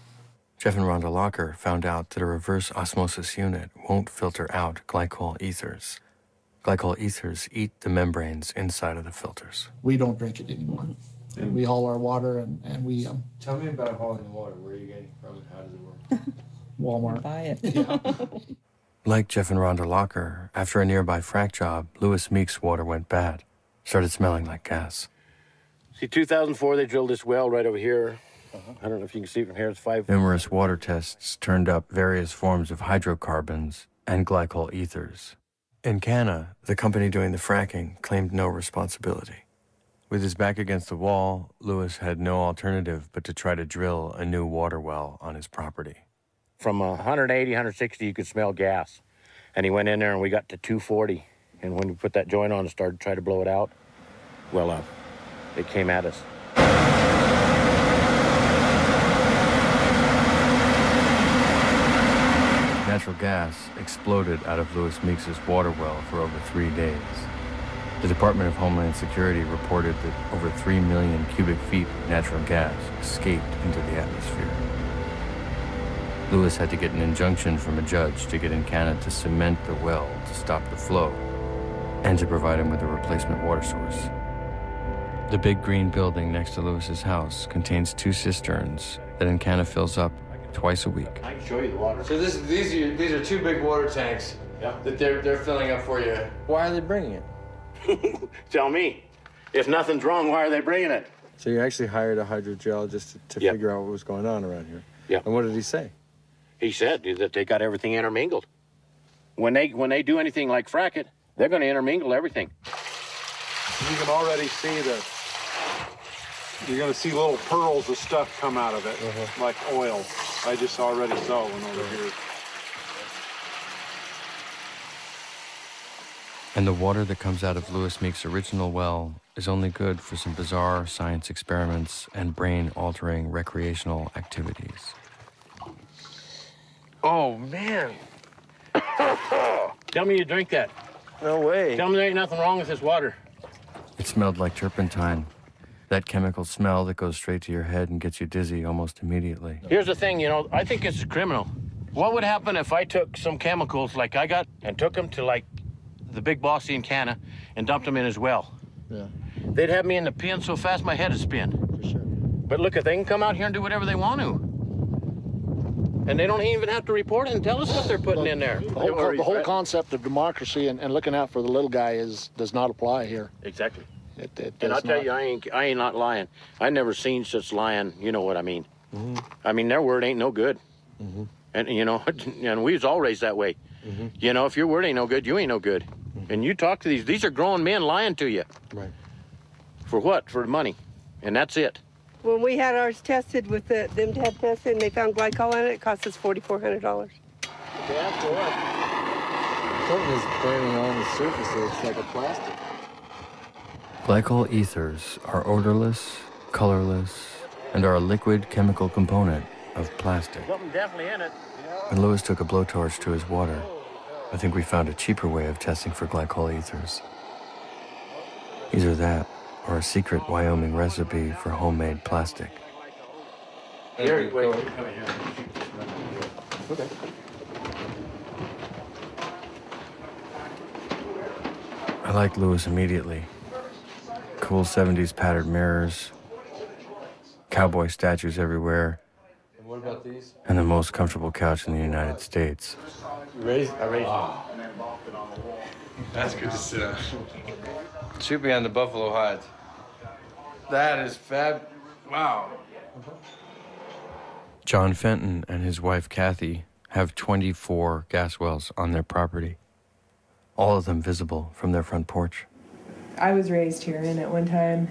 Jeff and Rhonda Locker found out that a reverse osmosis unit won't filter out glycol ethers. Glycol ethers eat the membranes inside of the filters. We don't drink it anymore. We haul our water and we... Tell me about hauling the water. Where are you getting it from? How does it work? Walmart. Buy it. Yeah. Like Jeff and Rhonda Locker, after a nearby frack job, Lewis Meek's water went bad. Started smelling like gas. See, 2004, they drilled this well right over here. I don't know if you can see it from here. It's 5. Numerous water tests turned up various forms of hydrocarbons and glycol ethers. In Canada, the company doing the fracking claimed no responsibility. With his back against the wall, Lewis had no alternative but to try to drill a new water well on his property. From 180, 160, you could smell gas. And he went in there and we got to 240. And when we put that joint on and started to try to blow it out, well, it came at us. Natural gas exploded out of Lewis Meeks' water well for over 3 days. The Department of Homeland Security reported that over 3 million cubic feet of natural gas escaped into the atmosphere. Lewis had to get an injunction from a judge to get in Canada to cement the well to stop the flow and to provide him with a replacement water source. The big green building next to Lewis's house contains 2 cisterns that Encana fills up twice a week. I can show you the water. So these are 2 big water tanks that they're filling up for you. Why are they bringing it? Tell me. If nothing's wrong, why are they bringing it? So you actually hired a hydrogeologist to figure out what was going on around here? Yeah. And what did he say? He said that they got everything intermingled. When they do anything like frack it, they're going to intermingle everything. You can already see you're going to see little pearls of stuff come out of it, like oil. I just already saw one over here. And the water that comes out of Lewis Meek's original well is only good for some bizarre science experiments and brain-altering recreational activities. Oh, man. Tell me you drink that. No way. Tell me there ain't nothing wrong with this water. It smelled like turpentine. That chemical smell that goes straight to your head and gets you dizzy almost immediately. Here's the thing, I think it's criminal. What would happen if I took some chemicals like I got and took them to, like, the big bossy in Canada and dumped them in his well? Yeah. They'd have me in the pen so fast my head would spin. For sure. But look, if they can come out here and do whatever they want to. And they don't even have to report it and tell us what they're putting in there. The whole concept of democracy and looking out for the little guy does not apply here. Exactly. It and I'll tell not. you, I ain't not lying. I never seen such lying, you know what I mean. Mm-hmm. I mean, their word ain't no good. Mm-hmm. And, and we was all raised that way. Mm-hmm. If your word ain't no good, you ain't no good. Mm-hmm. And you talk to these are grown men lying to you. Right. For what? For money. And that's it. When we had ours tested with them to have tested and they found glycol in it, it cost us $4,400. Yeah, for what? Something is burning on the surface here. It's like a plastic. Glycol ethers are odorless, colorless, and are a liquid chemical component of plastic. Something definitely in it. When Lewis took a blowtorch to his water, I think we found a cheaper way of testing for glycol ethers. Either that, or a secret Wyoming recipe for homemade plastic. Here, wait. Okay. I liked Lewis immediately. Cool 70s patterned mirrors, cowboy statues everywhere, And what about these? and the most comfortable couch in the United States. You ready? I raised That's good to sit on. Shoot me on the buffalo hides. That is fab. Wow. John Fenton and his wife Kathy have 24 gas wells on their property, all of them visible from their front porch. I was raised here, and at one time,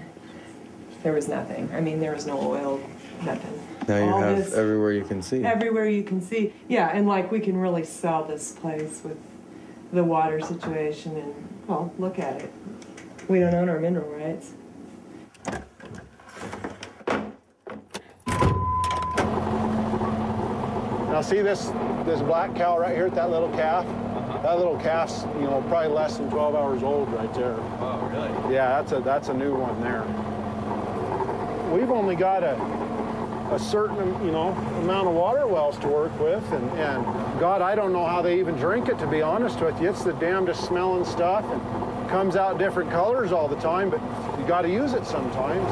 there was nothing. I mean, there was no oil, nothing. Now you All have this, everywhere you can see. everywhere you can see. Yeah, and like we can really sell this place with the water situation, and well, look at it. We don't own our mineral rights. Now see this black cow right here at that little calf? That little calf's, you know, probably less than 12 hours old right there. Oh, really? Yeah, that's a new one there. We've only got a certain, you know, amount of water wells to work with, and God, I don't know how they even drink it, to be honest with you. It's the damnedest smelling stuff, and comes out different colors all the time, but you got to use it sometimes.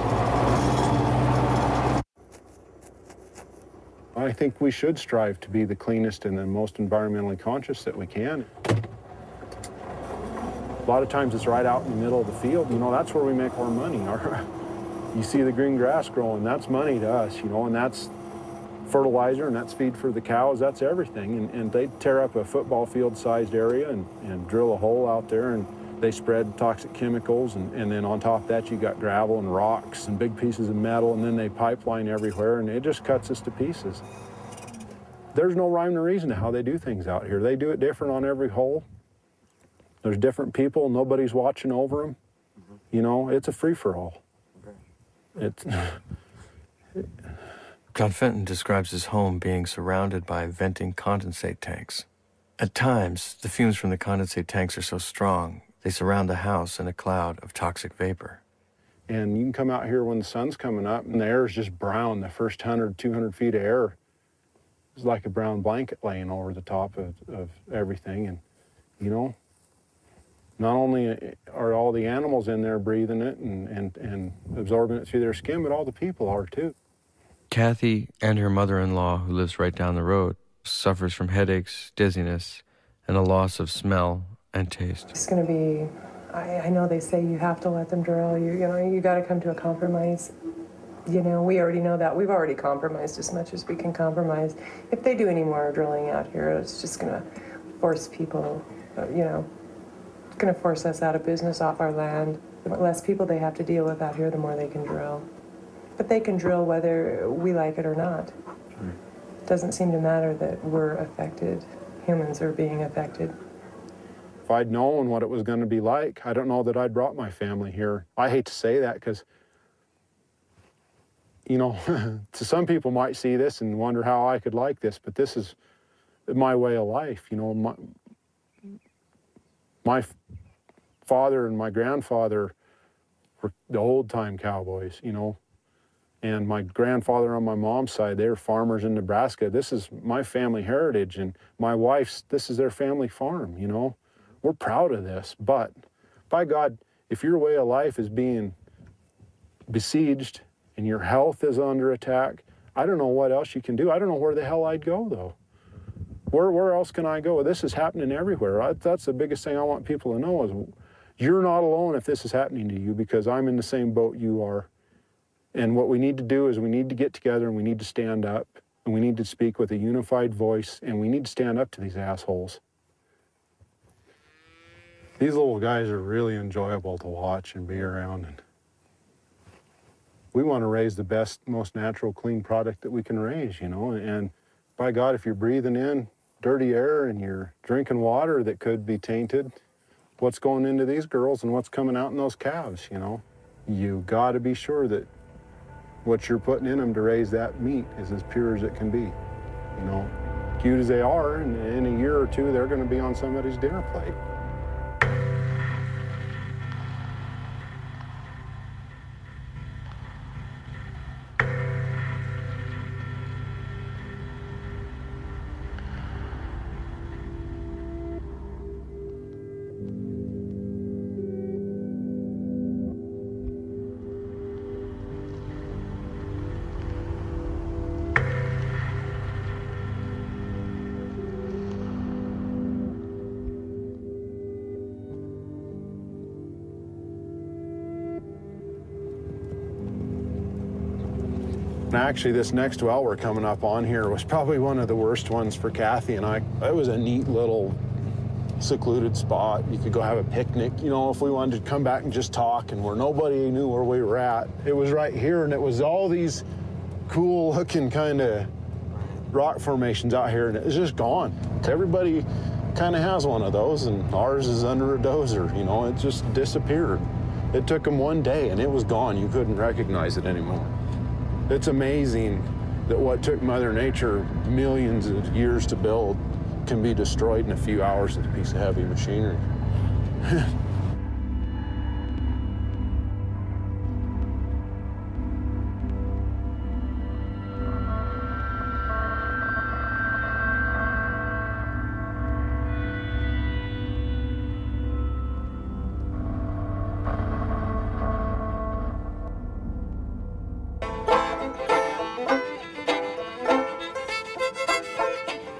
I think we should strive to be the cleanest and the most environmentally conscious that we can. A lot of times it's right out in the middle of the field. You know, that's where we make our money. You see the green grass growing, that's money to us, you know, and that's fertilizer and that's feed for the cows, that's everything. And they tear up a football field sized area and drill a hole out there, and they spread toxic chemicals, and then on top of that you got gravel and rocks and big pieces of metal, and then they pipeline everywhere, and it just cuts us to pieces. There's no rhyme or reason to how they do things out here. They do it different on every hole. There's different people, nobody's watching over them. You know, it's a free-for-all. It's John Fenton describes his home being surrounded by venting condensate tanks. At times, the fumes from the condensate tanks are so strong, they surround the house in a cloud of toxic vapor. And you can come out here when the sun's coming up and the air is just brown. The first 100, 200 feet of air is like a brown blanket laying over the top of everything. And, you know, not only are all the animals in there breathing it and absorbing it through their skin, but all the people are too. Kathy and her mother-in-law, who lives right down the road, suffers from headaches, dizziness, and a loss of smell and taste. It's going to be, I know they say you have to let them drill, you know, you got to come to a compromise. You know, we already know that. We've already compromised as much as we can compromise. If they do any more drilling out here, it's just going to force people, you know, it's going to force us out of business off our land. The less people they have to deal with out here, the more they can drill. But they can drill whether we like it or not. It doesn't seem to matter that we're affected. Humans are being affected. If I'd known what it was going to be like, I don't know that I'd brought my family here. I hate to say that because, you know, some people might see this and wonder how I could like this, but this is my way of life. You know, my father and my grandfather were the old-time cowboys, you know, and my grandfather on my mom's side, they were farmers in Nebraska. This is my family heritage, and my wife's, this is their family farm, you know. We're proud of this, but by God, if your way of life is being besieged and your health is under attack, I don't know what else you can do. I don't know where the hell I'd go, though. Where else can I go? This is happening everywhere. That's the biggest thing I want people to know is you're not alone if this is happening to you, because I'm in the same boat you are. And what we need to do is we need to get together and we need to stand up, and we need to speak with a unified voice, and we need to stand up to these assholes. These little guys are really enjoyable to watch and be around. And we want to raise the best, most natural, clean product that we can raise, you know. And by God, if you're breathing in dirty air and you're drinking water that could be tainted, what's going into these girls and what's coming out in those calves, you know? You got to be sure that what you're putting in them to raise that meat is as pure as it can be. You know, cute as they are, and in a year or two, they're going to be on somebody's dinner plate. Actually, this next well we're coming up on here was probably one of the worst ones for Kathy and I. It was a neat little secluded spot. You could go have a picnic, you know, if we wanted to come back and just talk, and where nobody knew where we were at. It was right here, and it was all these cool looking kind of rock formations out here, and it was just gone. Everybody kind of has one of those, and ours is under a dozer, you know, it just disappeared. It took them one day, and it was gone. You couldn't recognize it anymore. It's amazing that what took Mother Nature millions of years to build can be destroyed in a few hours with a piece of heavy machinery.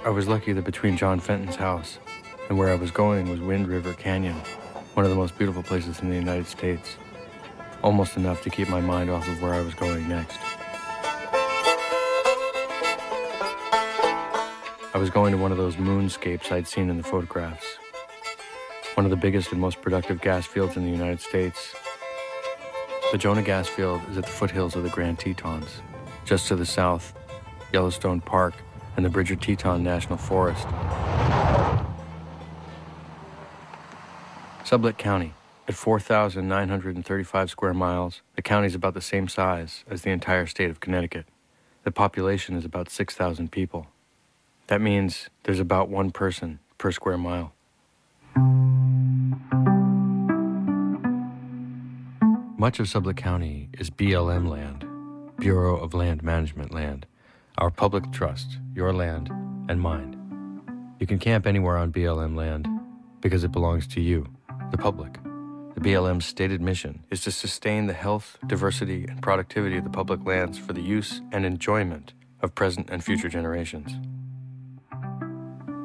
I was lucky that between John Fenton's house and where I was going was Wind River Canyon, one of the most beautiful places in the United States, almost enough to keep my mind off of where I was going next. I was going to one of those moonscapes I'd seen in the photographs, one of the biggest and most productive gas fields in the United States. The Jonah gas field is at the foothills of the Grand Tetons. Just to the south, Yellowstone Park and the Bridger Teton National Forest. Sublette County, at 4,935 square miles, the county is about the same size as the entire state of Connecticut. The population is about 6,000 people. That means there's about one person per square mile. Much of Sublette County is BLM land, Bureau of Land Management land. Our public trust, your land and mine. You can camp anywhere on BLM land because it belongs to you, the public. The BLM's stated mission is to sustain the health, diversity, and productivity of the public lands for the use and enjoyment of present and future generations.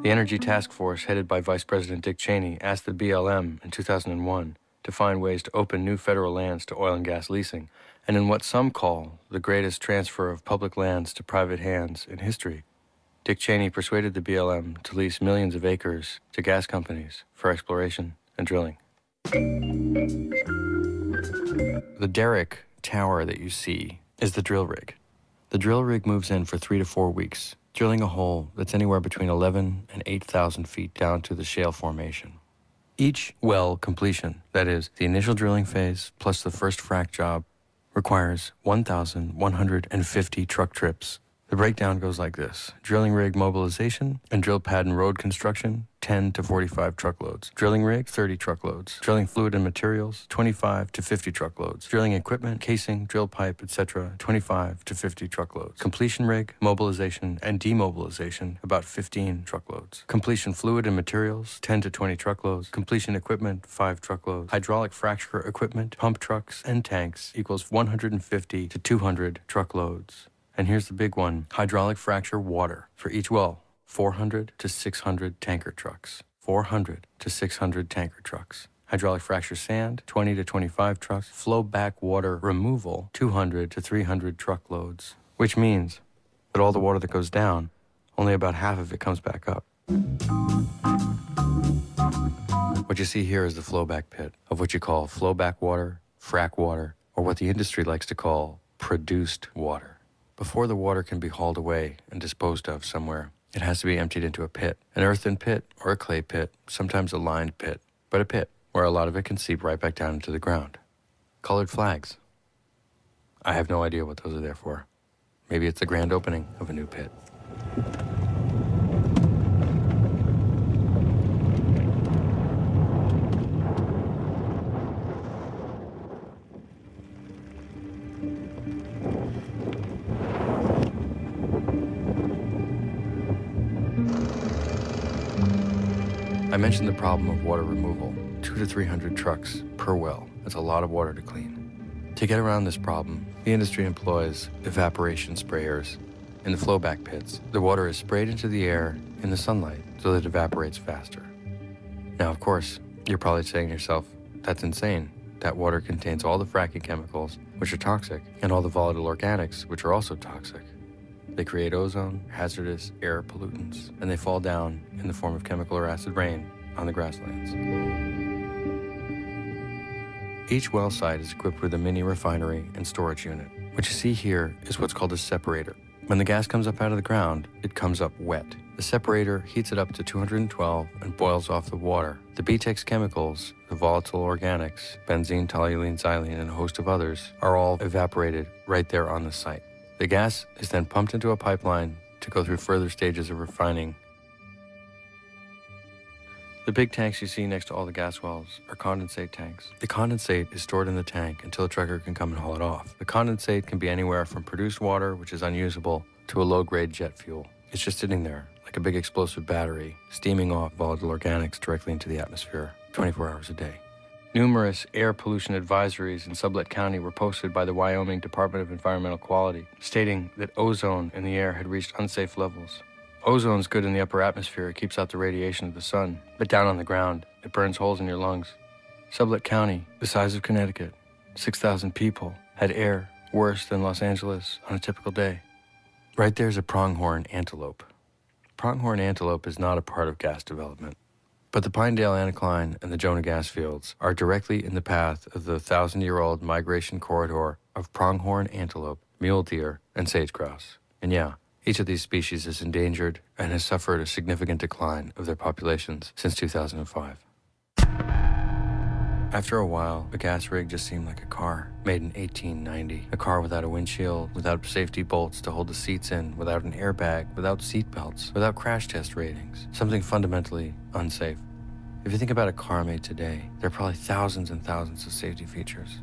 The Energy Task Force, headed by Vice President Dick Cheney, asked the BLM in 2001 to find ways to open new federal lands to oil and gas leasing, and in what some call the greatest transfer of public lands to private hands in history, Dick Cheney persuaded the BLM to lease millions of acres to gas companies for exploration and drilling. The derrick tower that you see is the drill rig. The drill rig moves in for 3 to 4 weeks, drilling a hole that's anywhere between 11 and 8,000 feet down to the shale formation. Each well completion, that is, the initial drilling phase plus the first frac job, requires 1,150 truck trips. The breakdown goes like this: drilling rig mobilization and drill pad and road construction, 10 to 45 truckloads. Drilling rig, 30 truckloads. Drilling fluid and materials, 25 to 50 truckloads. Drilling equipment, casing, drill pipe, etc., 25 to 50 truckloads. Completion rig, mobilization, and demobilization, about 15 truckloads. Completion fluid and materials, 10 to 20 truckloads. Completion equipment, 5 truckloads. Hydraulic fracture equipment, pump trucks, and tanks equals 150 to 200 truckloads. And here's the big one: hydraulic fracture water. For each well, 400 to 600 tanker trucks. 400 to 600 tanker trucks. Hydraulic fracture sand, 20 to 25 trucks. Flow back water removal, 200 to 300 truckloads. Which means that all the water that goes down, only about half of it comes back up. What you see here is the flowback pit of what you call flowback water, frac water, or what the industry likes to call produced water. Before the water can be hauled away and disposed of somewhere, it has to be emptied into a pit, an earthen pit or a clay pit, sometimes a lined pit, but a pit where a lot of it can seep right back down into the ground. Colored flags. I have no idea what those are there for. Maybe it's the grand opening of a new pit. I mentioned the problem of water removal. 200 to 300 trucks per well. That's a lot of water to clean. To get around this problem, the industry employs evaporation sprayers. In the flowback pits, the water is sprayed into the air in the sunlight so that it evaporates faster. Now, of course, you're probably saying to yourself, that's insane. That water contains all the fracking chemicals, which are toxic, and all the volatile organics, which are also toxic. They create ozone, hazardous air pollutants, and they fall down in the form of chemical or acid rain on the grasslands. Each well site is equipped with a mini refinery and storage unit. What you see here is what's called a separator. When the gas comes up out of the ground, it comes up wet. The separator heats it up to 212 and boils off the water. The BTEX chemicals, the volatile organics, benzene, toluene, xylene, and a host of others, are all evaporated right there on the site. The gas is then pumped into a pipeline to go through further stages of refining. The big tanks you see next to all the gas wells are condensate tanks. The condensate is stored in the tank until a trucker can come and haul it off. The condensate can be anywhere from produced water, which is unusable, to a low-grade jet fuel. It's just sitting there, like a big explosive battery, steaming off volatile organics directly into the atmosphere 24 hours a day. Numerous air pollution advisories in Sublette County were posted by the Wyoming Department of Environmental Quality, stating that ozone in the air had reached unsafe levels. Ozone's good in the upper atmosphere. It keeps out the radiation of the sun. But down on the ground, it burns holes in your lungs. Sublette County, the size of Connecticut, 6,000 people, had air worse than Los Angeles on a typical day. Right there's a pronghorn antelope. Pronghorn antelope is not a part of gas development. But the Pinedale Anticline and the Jonah gas fields are directly in the path of the 1,000-year-old migration corridor of pronghorn antelope, mule deer, and sage-grouse. And yeah, each of these species is endangered and has suffered a significant decline of their populations since 2005. After a while, a gas rig just seemed like a car, made in 1890. A car without a windshield, without safety bolts to hold the seats in, without an airbag, without seat belts, without crash test ratings. Something fundamentally unsafe. If you think about a car made today, there are probably thousands and thousands of safety features.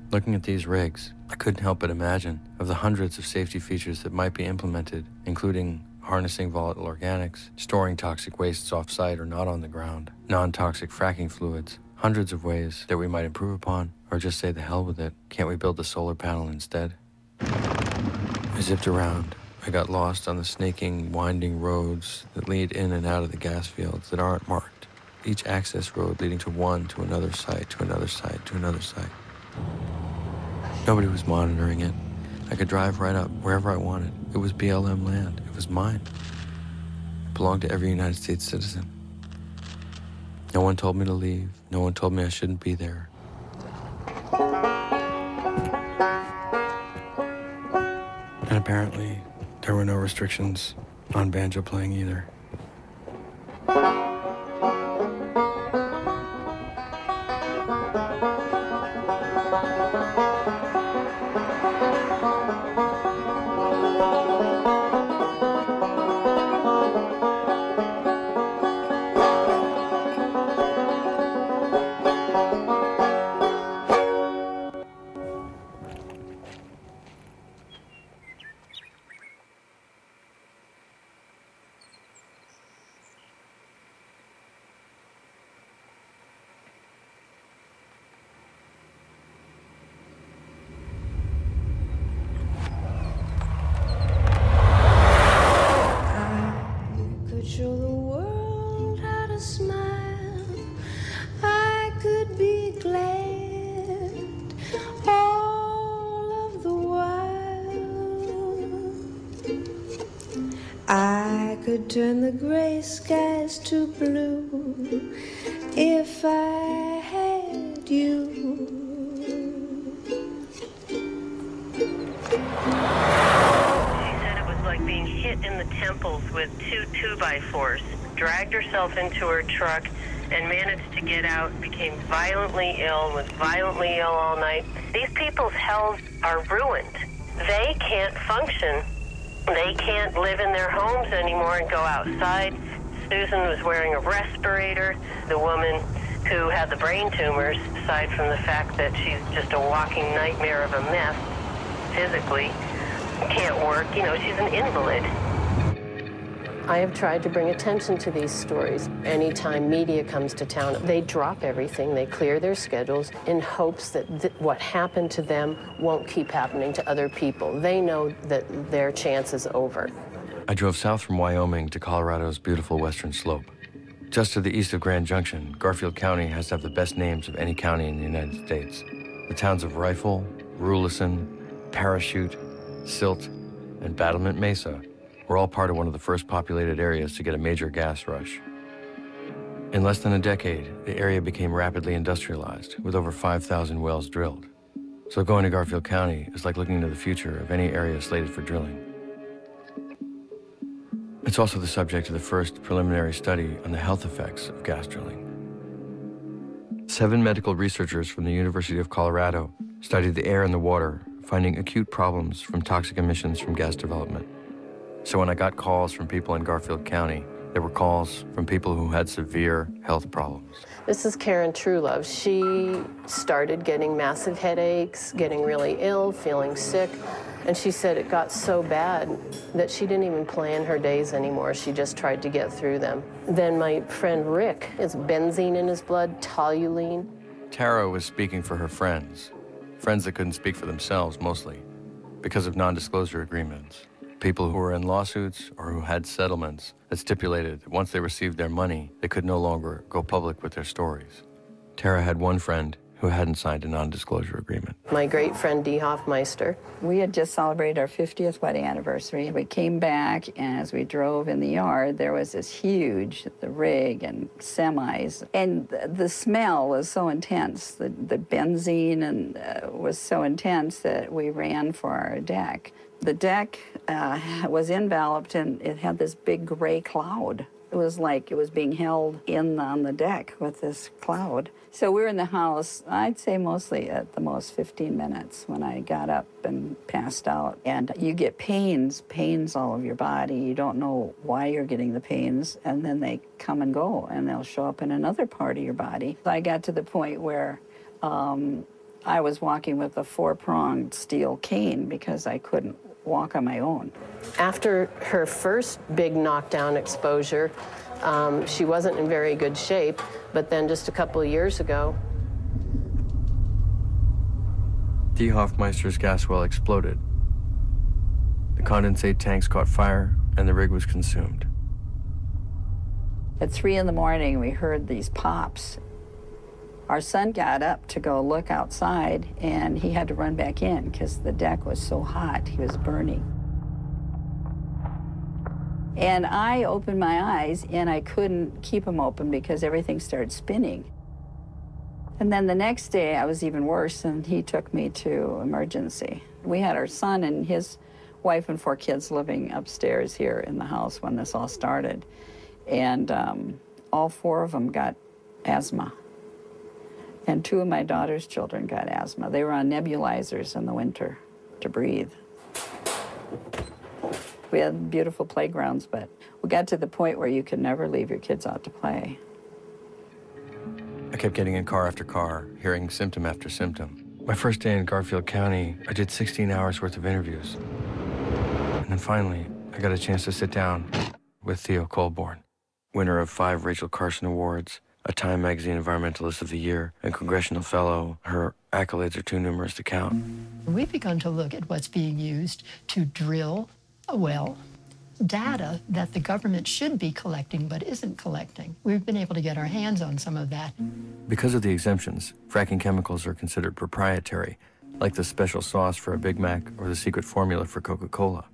Looking at these rigs, I couldn't help but imagine of the hundreds of safety features that might be implemented, including harnessing volatile organics, storing toxic wastes off-site or not on the ground, non-toxic fracking fluids, hundreds of ways that we might improve upon, or just say the hell with it. Can't we build a solar panel instead? I zipped around. I got lost on the snaking, winding roads that lead in and out of the gas fields that aren't marked. Each access road leading to one, to another site, to another site, to another site. Nobody was monitoring it. I could drive right up wherever I wanted. It was BLM land. It was mine. It belonged to every United States citizen. No one told me to leave. No one told me I shouldn't be there. And apparently, there were no restrictions on banjo playing either. Show the world how to smile. I could be glad all of the while. I could turn the gray skies to blue if I had you. Being hit in the temples with 2 2x4s, dragged herself into her truck, and managed to get out, became violently ill, was violently ill all night. These people's healths are ruined. They can't function. They can't live in their homes anymore and go outside. Susan was wearing a respirator. The woman who had the brain tumors, aside from the fact that she's just a walking nightmare of a mess physically, can't work. You know, she's an invalid. I have tried to bring attention to these stories. Anytime media comes to town, they drop everything, they clear their schedules in hopes that what happened to them won't keep happening to other people. They know that their chance is over. I drove south from Wyoming to Colorado's beautiful western slope. Just to the east of Grand Junction, Garfield County has to have the best names of any county in the United States. The towns of Rifle, Rulison, Parachute, Silt, and Battlement Mesa were all part of one of the first populated areas to get a major gas rush. In less than a decade, the area became rapidly industrialized, with over 5,000 wells drilled. So going to Garfield County is like looking into the future of any area slated for drilling. It's also the subject of the first preliminary study on the health effects of gas drilling. 7 medical researchers from the University of Colorado studied the air and the water, finding acute problems from toxic emissions from gas development. So when I got calls from people in Garfield County, there were calls from people who had severe health problems. This is Karen Truelove. She started getting massive headaches, getting really ill, feeling sick. And she said it got so bad that she didn't even plan her days anymore. She just tried to get through them. Then my friend Rick has benzene in his blood, toluene. Tara was speaking for her friends that couldn't speak for themselves mostly, because of non-disclosure agreements. People who were in lawsuits or who had settlements that stipulated that once they received their money, they could no longer go public with their stories. Tara had one friend who hadn't signed a non-disclosure agreement. My great friend Dee Hoffmeister. We had just celebrated our 50th wedding anniversary. We came back, and as we drove in the yard, there was this huge, the rig and semis, and the smell was so intense. The benzene and was so intense that we ran for our deck. The deck was enveloped, and it had this big gray cloud. It was like it was being held in on the deck with this cloud. So we were in the house, I'd say mostly at the most 15 minutes when I got up and passed out. And you get pains all over your body. You don't know why you're getting the pains, and then they come and go, and they'll show up in another part of your body. I got to the point where I was walking with a 4-pronged steel cane because I couldn't walk on my own. After her first big knockdown exposure, she wasn't in very good shape, but then just a couple of years ago, Dee Hoffmeister's gas well exploded. The condensate tanks caught fire, and the rig was consumed. At 3 in the morning, we heard these pops. Our son got up to go look outside, and he had to run back in because the deck was so hot, he was burning. And I opened my eyes, and I couldn't keep them open because everything started spinning. And then the next day, I was even worse, and he took me to emergency. We had our son and his wife and 4 kids living upstairs here in the house when this all started. And all 4 of them got asthma. And 2 of my daughter's children got asthma. They were on nebulizers in the winter to breathe. We had beautiful playgrounds, but we got to the point where you could never leave your kids out to play. I kept getting in car after car, hearing symptom after symptom. My first day in Garfield County, I did 16 hours worth of interviews. And then finally, I got a chance to sit down with Theo Colborn, winner of 5 Rachel Carson Awards, a Time Magazine Environmentalist of the Year, and Congressional Fellow. Her accolades are too numerous to count. We've begun to look at what's being used to drill a well, data that the government should be collecting but isn't collecting. We've been able to get our hands on some of that. Because of the exemptions, fracking chemicals are considered proprietary, like the special sauce for a Big Mac or the secret formula for Coca-Cola.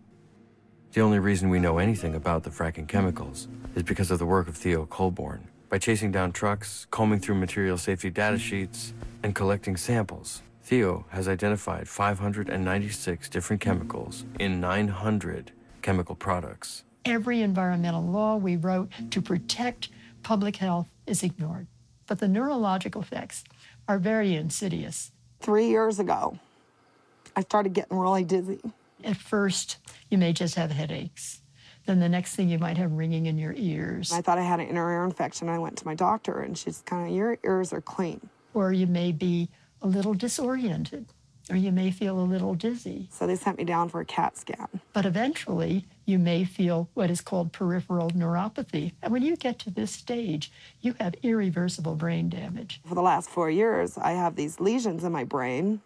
The only reason we know anything about the fracking chemicals is because of the work of Theo Colborn. By chasing down trucks, combing through material safety data sheets, and collecting samples, Theo has identified 596 different chemicals in 900 chemical products. Every environmental law we wrote to protect public health is ignored. But the neurological effects are very insidious. 3 years ago, I started getting really dizzy. At first, you may just have headaches. Then the next thing, you might have ringing in your ears. I thought I had an inner ear infection. I went to my doctor, and she's kind of, your ears are clean. Or you may be a little disoriented, or you may feel a little dizzy. So they sent me down for a CAT scan. But eventually, you may feel what is called peripheral neuropathy. And when you get to this stage, you have irreversible brain damage. For the last 4 years, I have these lesions in my brain.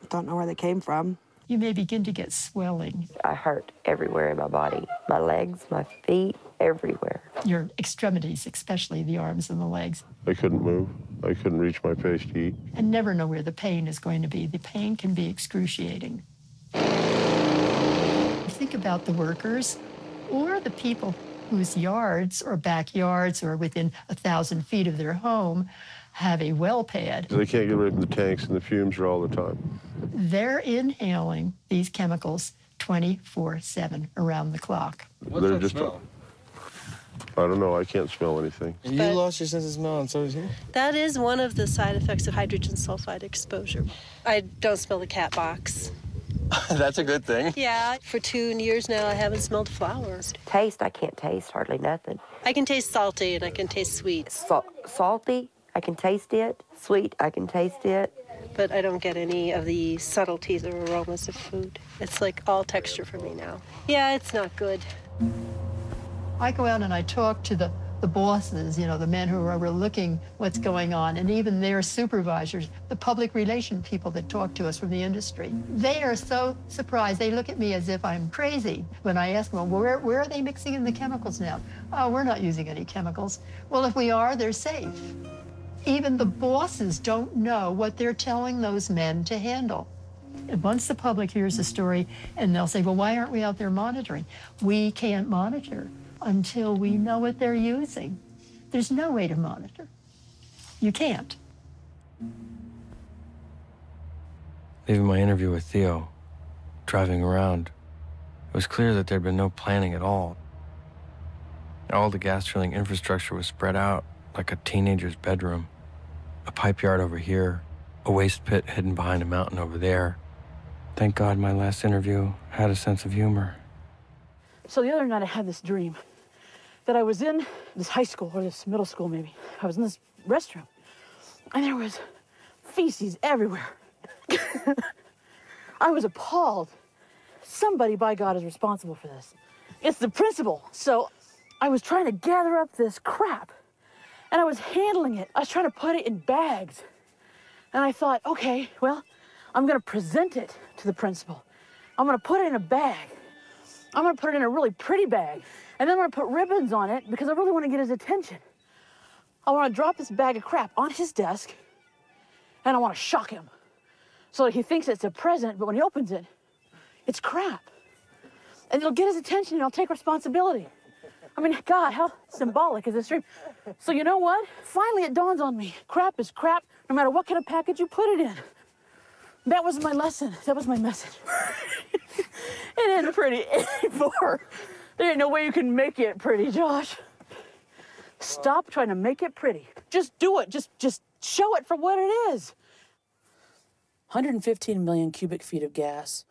Don't know where they came from. You may begin to get swelling. I hurt everywhere in my body. My legs, my feet, everywhere. Your extremities, especially the arms and the legs. I couldn't move. I couldn't reach my face to eat. And never know where the pain is going to be. The pain can be excruciating. Think about the workers or the people whose yards or backyards or within 1,000 feet of their home have a well pad. They can't get away from the tanks, and the fumes are all the time. They're inhaling these chemicals 24/7 around the clock. What's They're that just, smell? I don't know. I can't smell anything. And you lost your sense of smell, and so did he? That is one of the side effects of hydrogen sulfide exposure. I don't smell the cat box. That's a good thing. Yeah, for 2 years now, I haven't smelled flowers. Taste, I can't taste hardly nothing. I can taste salty and I can taste sweet. Salty, I can taste it. Sweet, I can taste it. But I don't get any of the subtleties or aromas of food. It's like all texture for me now. Yeah, it's not good. I go out and I talk to the bosses, you know, the men who are overlooking what's going on, and even their supervisors, the public relation people that talk to us from the industry. They are so surprised. They look at me as if I'm crazy when I ask them, well, where are they mixing in the chemicals now? Oh, we're not using any chemicals. Well, if we are, they're safe. Even the bosses don't know what they're telling those men to handle. And once the public hears the story, and they'll say, well, why aren't we out there monitoring? We can't monitor until we know what they're using. There's no way to monitor. You can't. Leaving my interview with Theo, driving around, it was clear that there'd been no planning at all. All the gas drilling infrastructure was spread out like a teenager's bedroom. A pipe yard over here, a waste pit hidden behind a mountain over there. Thank God my last interview had a sense of humor. So the other night I had this dream that I was in this high school, or this middle school maybe. I was in this restroom, and there was feces everywhere. I was appalled. Somebody, by God, is responsible for this. It's the principal. So I was trying to gather up this crap, and I was handling it. I was trying to put it in bags. And I thought, okay, well, I'm gonna present it to the principal. I'm gonna put it in a bag. I'm gonna put it in a really pretty bag. And then I'm gonna put ribbons on it because I really wanna get his attention. I wanna drop this bag of crap on his desk, and I wanna shock him so that he thinks it's a present, but when he opens it, it's crap. And it'll get his attention and I'll take responsibility. I mean, God, how symbolic is this dream? So you know what? Finally it dawns on me. Crap is crap, no matter what kind of package you put it in. That was my lesson. That was my message. It ain't pretty anymore. There ain't no way you can make it pretty, Josh. Stop trying to make it pretty. Just do it. Just show it for what it is. 115 million cubic feet of gas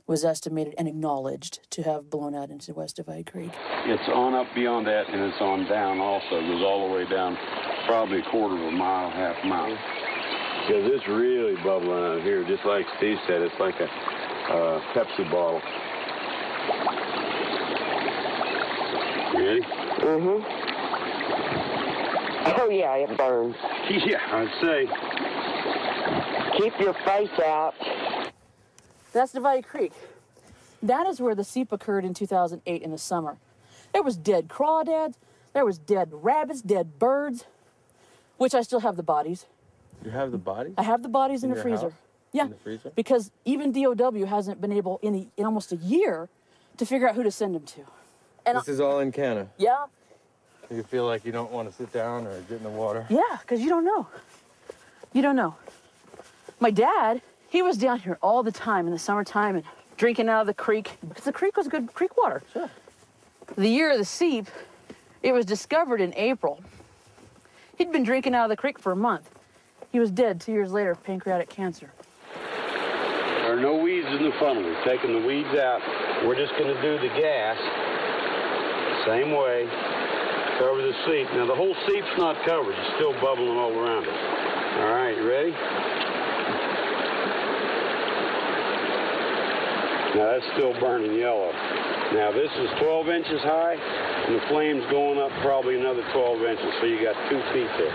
was estimated and acknowledged to have blown out into West Divide Creek. It's on up beyond that, and it's on down also. It goes all the way down, probably a quarter of a mile, half a mile. Because it's really bubbling out here, just like Steve said. It's like a Pepsi bottle. You ready? Mm-hmm. Oh, yeah, it burns. Yeah, I'd say. Keep your face out. That's Divide Creek. That is where the seep occurred in 2008 in the summer. There was dead crawdads, there was dead rabbits, dead birds, which I still have the bodies. You have the bodies? I have the bodies in the freezer. House? Yeah, in the freezer? Because even DOW hasn't been able in almost a year to figure out who to send them to. And this is all in Canada? Yeah. You feel like you don't want to sit down or get in the water? Yeah, because you don't know. You don't know. My dad, he was down here all the time in the summertime and drinking out of the creek because the creek was good creek water. Sure. The year of the seep, It was discovered in April. He'd been drinking out of the creek for a month. He was dead 2 years later of pancreatic cancer. There are no weeds in the funnel. We've taken the weeds out. We're just going to do the gas same way. Cover the seep. Now, the whole seep's not covered. It's still bubbling all around it. All right, you ready? Now, that's still burning yellow. Now, this is 12 inches high, and the flame's going up probably another 12 inches, so you got 2 feet there.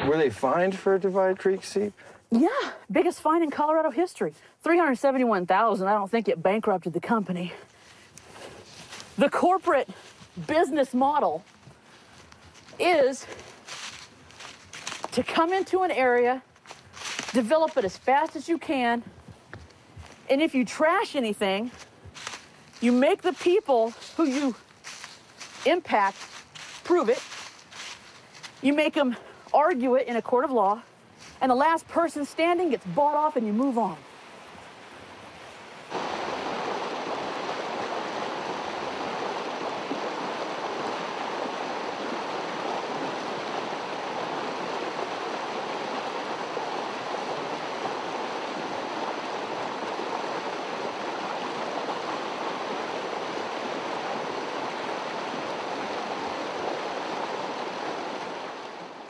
Were they fined for Divide Creek seep? Yeah, biggest fine in Colorado history. $371,000. I don't think it bankrupted the company. The corporate business model is to come into an area, develop it as fast as you can, and if you trash anything, you make the people who you impact prove it. You make them argue it in a court of law, and the last person standing gets bought off and you move on.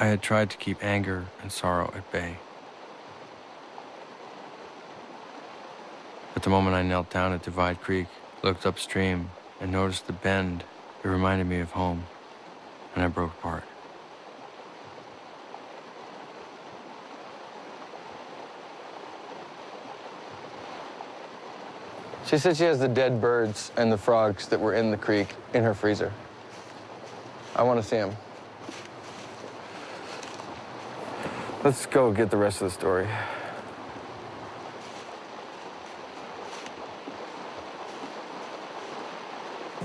I had tried to keep anger and sorrow at bay. But the moment I knelt down at Divide Creek, looked upstream, and noticed the bend, it reminded me of home, and I broke apart. She said she has the dead birds and the frogs that were in the creek in her freezer. I want to see them. Let's go get the rest of the story.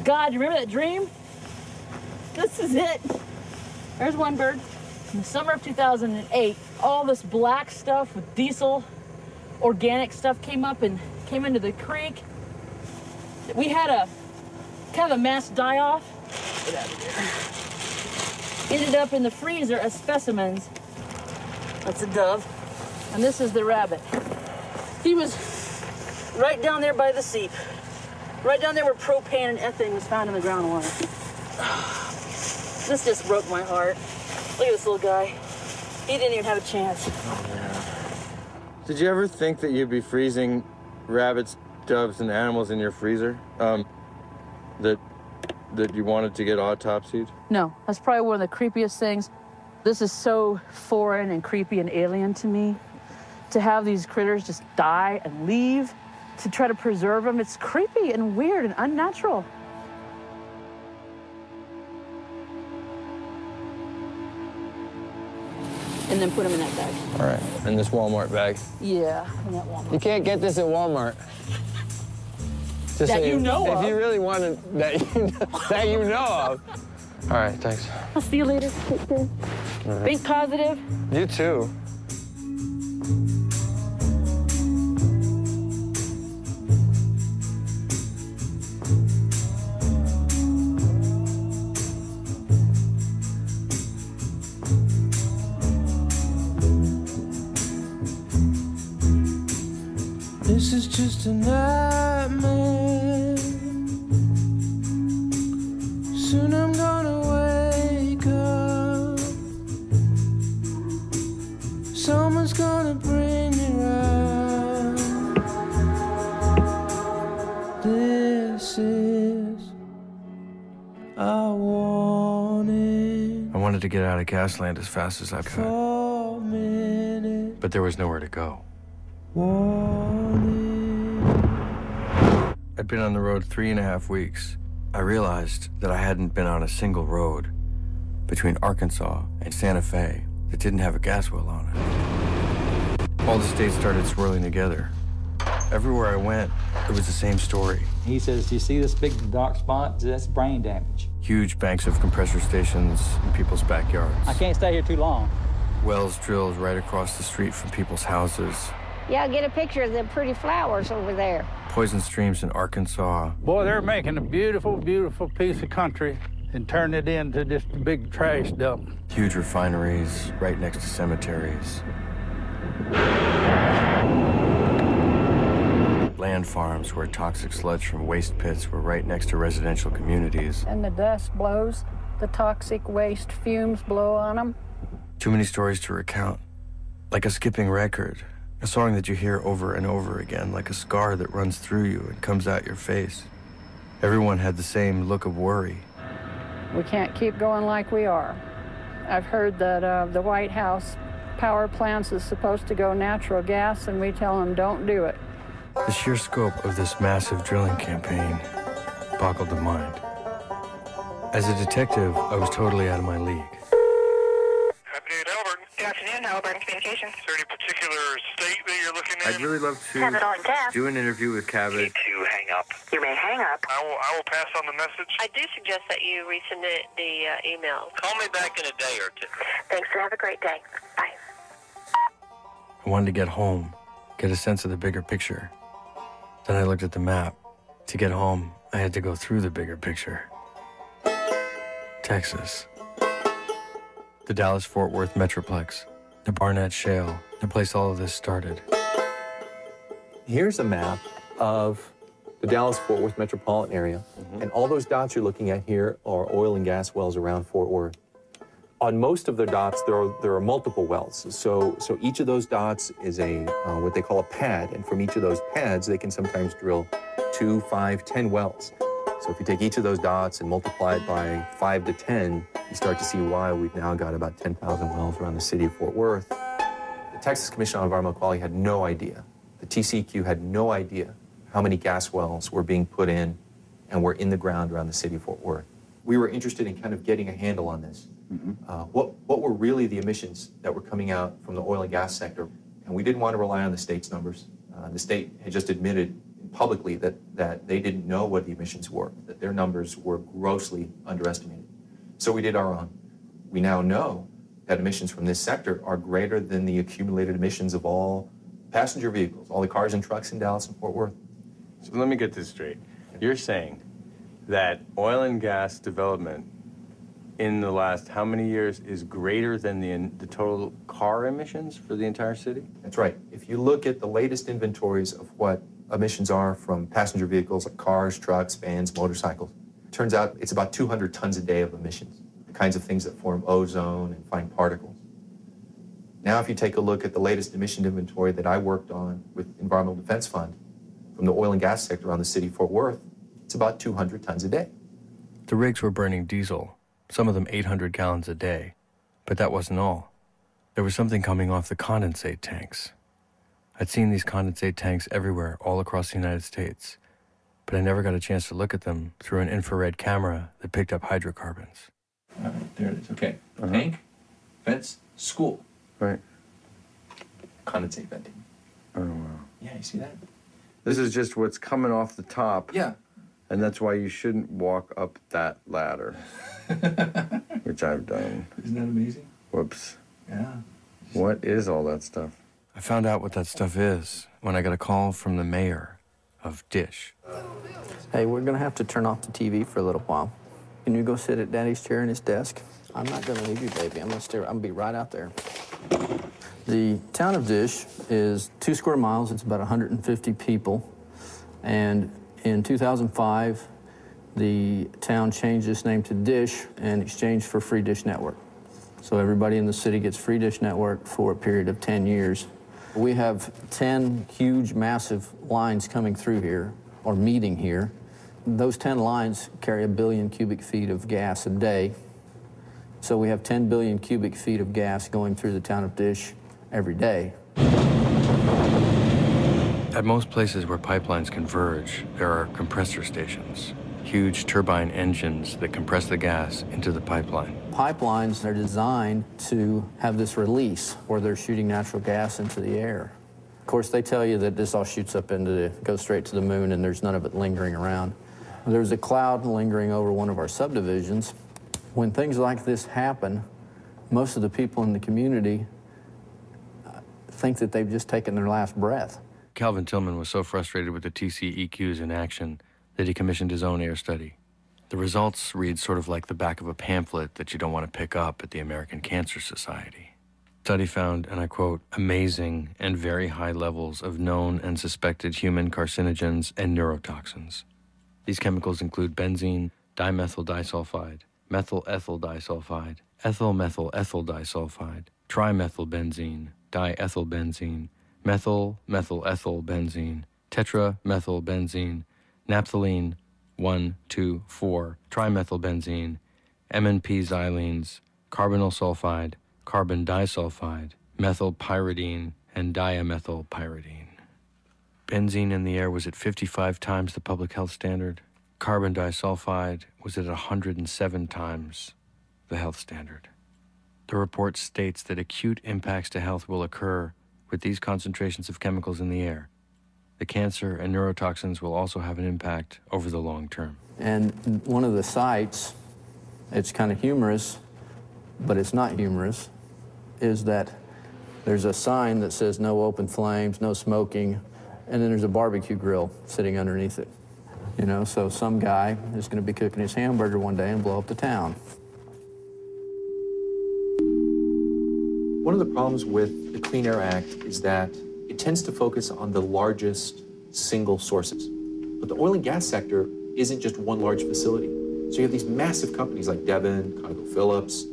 God, you remember that dream? This is it. There's one bird. In the summer of 2008, all this black stuff with diesel, organic stuff came up and came into the creek. We had a kind of a mass die-off. Get out of here. Ended up in the freezer as specimens. That's a dove, and this is the rabbit. He was right down there by the seep, right down there where propane and ethane was found in the groundwater. This just broke my heart. Look at this little guy. He didn't even have a chance. Oh, yeah. Did you ever think that you'd be freezing rabbits, doves, and animals in your freezer? That you wanted to get autopsied? No, that's probably one of the creepiest things. This is so foreign and creepy and alien to me. To have these critters just die and leave, to try to preserve them, it's creepy and weird and unnatural. And then put them in that bag. All right, in this Walmart bag. Yeah, in that Walmart. You can't get this at Walmart. Just that you know of. If you really wanted that you know of. All right, thanks. I'll see you later. Take care. Right. Think positive. You too. This is just a nightmare. Soon I'm gonna wake up. Someone's gonna bring me round. This is our warning. I wanted to get out of Gasland as fast as I could. 4 minutes. But there was nowhere to go. I'd been on the road 3.5 weeks. I realized that I hadn't been on a single road between Arkansas and Santa Fe that didn't have a gas well on it. All the states started swirling together. Everywhere I went, it was the same story. He says, do you see this big dark spot? That's brain damage. Huge banks of compressor stations in people's backyards. I can't stay here too long. Wells drilled right across the street from people's houses. Yeah, get a picture of the pretty flowers over there. Poison streams in Arkansas. Boy, they're making a beautiful, beautiful piece of country and turn it into just a big trash dump. Huge refineries right next to cemeteries. Land farms where toxic sludge from waste pits were right next to residential communities. And the dust blows, the toxic waste fumes blow on them. Too many stories to recount. Like a skipping record, a song that you hear over and over again, like a scar that runs through you and comes out your face. Everyone had the same look of worry. We can't keep going like we are. I've heard that the White House power plants is supposed to go natural gas, and we tell them don't do it. The sheer scope of this massive drilling campaign boggled the mind. As a detective, I was totally out of my league. Good afternoon, Halliburton Communications. Is there any particular state that you're looking at? I'd really love to do an interview with Cabot. To hang up. You may hang up. I will pass on the message. I do suggest that you resubmit the email. Call me back in a day or two. Thanks, and have a great day. Bye. I wanted to get home, get a sense of the bigger picture. Then I looked at the map. To get home, I had to go through the bigger picture. Texas. The Dallas-Fort Worth Metroplex. The Barnett Shale. The place all of this started. Here's a map of the Dallas-Fort Worth metropolitan area. And all those dots you're looking at here are oil and gas wells around Fort Worth. On most of the dots, there are multiple wells. So each of those dots is a what they call a pad, and from each of those pads, they can sometimes drill 2, 5, 10 wells. So if you take each of those dots and multiply it by 5 to 10, you start to see why we've now got about 10,000 wells around the city of Fort Worth. The Texas Commission on Environmental Quality had no idea. The TCEQ had no idea how many gas wells were being put in and were in the ground around the city of Fort Worth. We were interested in kind of getting a handle on this. What were really the emissions that were coming out from the oil and gas sector? And we didn't want to rely on the state's numbers. The state had just admitted publicly that they didn't know what the emissions were, that their numbers were grossly underestimated. So we did our own. We now know that emissions from this sector are greater than the accumulated emissions of all passenger vehicles, all the cars and trucks in Dallas and Fort Worth. So let me get this straight. You're saying that oil and gas development in the last how many years is greater than the total car emissions for the entire city? That's right. If you look at the latest inventories of what emissions are from passenger vehicles like cars, trucks, vans, motorcycles, it turns out it's about 200 tons a day of emissions, the kinds of things that form ozone and fine particles. Now if you take a look at the latest emission inventory that I worked on with Environmental Defense Fund from the oil and gas sector around the city of Fort Worth, it's about 200 tons a day. The rigs were burning diesel, some of them 800 gallons a day. But that wasn't all. There was something coming off the condensate tanks. I'd seen these condensate tanks everywhere, all across the United States, but I never got a chance to look at them through an infrared camera that picked up hydrocarbons. All right, there it is. Okay. Tank, vents, school. Right. Condensate venting. Oh, wow. Yeah, you see that? This is just what's coming off the top. Yeah. And that's why you shouldn't walk up that ladder, which I've done. Isn't that amazing? Whoops. Yeah. What is all that stuff? I found out what that stuff is when I got a call from the mayor of Dish. Hey, we're gonna have to turn off the TV for a little while. Can you go sit at Daddy's chair in his desk? I'm not gonna leave you, baby. I'm gonna be right out there. The town of Dish is 2 square miles. It's about 150 people. And in 2005, the town changed its name to Dish in exchange for Free Dish Network. So everybody in the city gets Free Dish Network for a period of 10 years. We have 10 huge, massive lines coming through here, or meeting here. Those 10 lines carry 1 billion cubic feet of gas a day. So we have 10 billion cubic feet of gas going through the town of Dish every day. At most places where pipelines converge, there are compressor stations, huge turbine engines that compress the gas into the pipeline. Pipelines are designed to have this release where they're shooting natural gas into the air. Of course, they tell you that this all shoots up goes straight to the moon and there's none of it lingering around. There's a cloud lingering over one of our subdivisions. When things like this happen, most of the people in the community think that they've just taken their last breath. Calvin Tillman was so frustrated with the TCEQs in action that he commissioned his own air study. The results read sort of like the back of a pamphlet that you don't want to pick up at the American Cancer Society. The study found, and I quote, amazing and very high levels of known and suspected human carcinogens and neurotoxins. These chemicals include benzene, dimethyl disulfide, methyl ethyl disulfide, ethyl methyl ethyl disulfide, trimethylbenzene, diethylbenzene, methyl methyl ethyl benzene, tetramethylbenzene, naphthalene, 1,2,4, trimethylbenzene, MNP xylenes, carbonyl sulfide, carbon disulfide, methylpyridine, and diamethylpyridine. Benzene in the air was at 55 times the public health standard. Carbon disulfide was at 107 times the health standard. The report states that acute impacts to health will occur with these concentrations of chemicals in the air. The cancer and neurotoxins will also have an impact over the long term. And one of the sites, it's kind of humorous, but it's not humorous, is that there's a sign that says no open flames, no smoking, and then there's a barbecue grill sitting underneath it. You know, so some guy is going to be cooking his hamburger one day and blow up the town. One of the problems with the Clean Air Act is that it tends to focus on the largest single sources. But the oil and gas sector isn't just one large facility. So you have these massive companies like Devon, ConocoPhillips,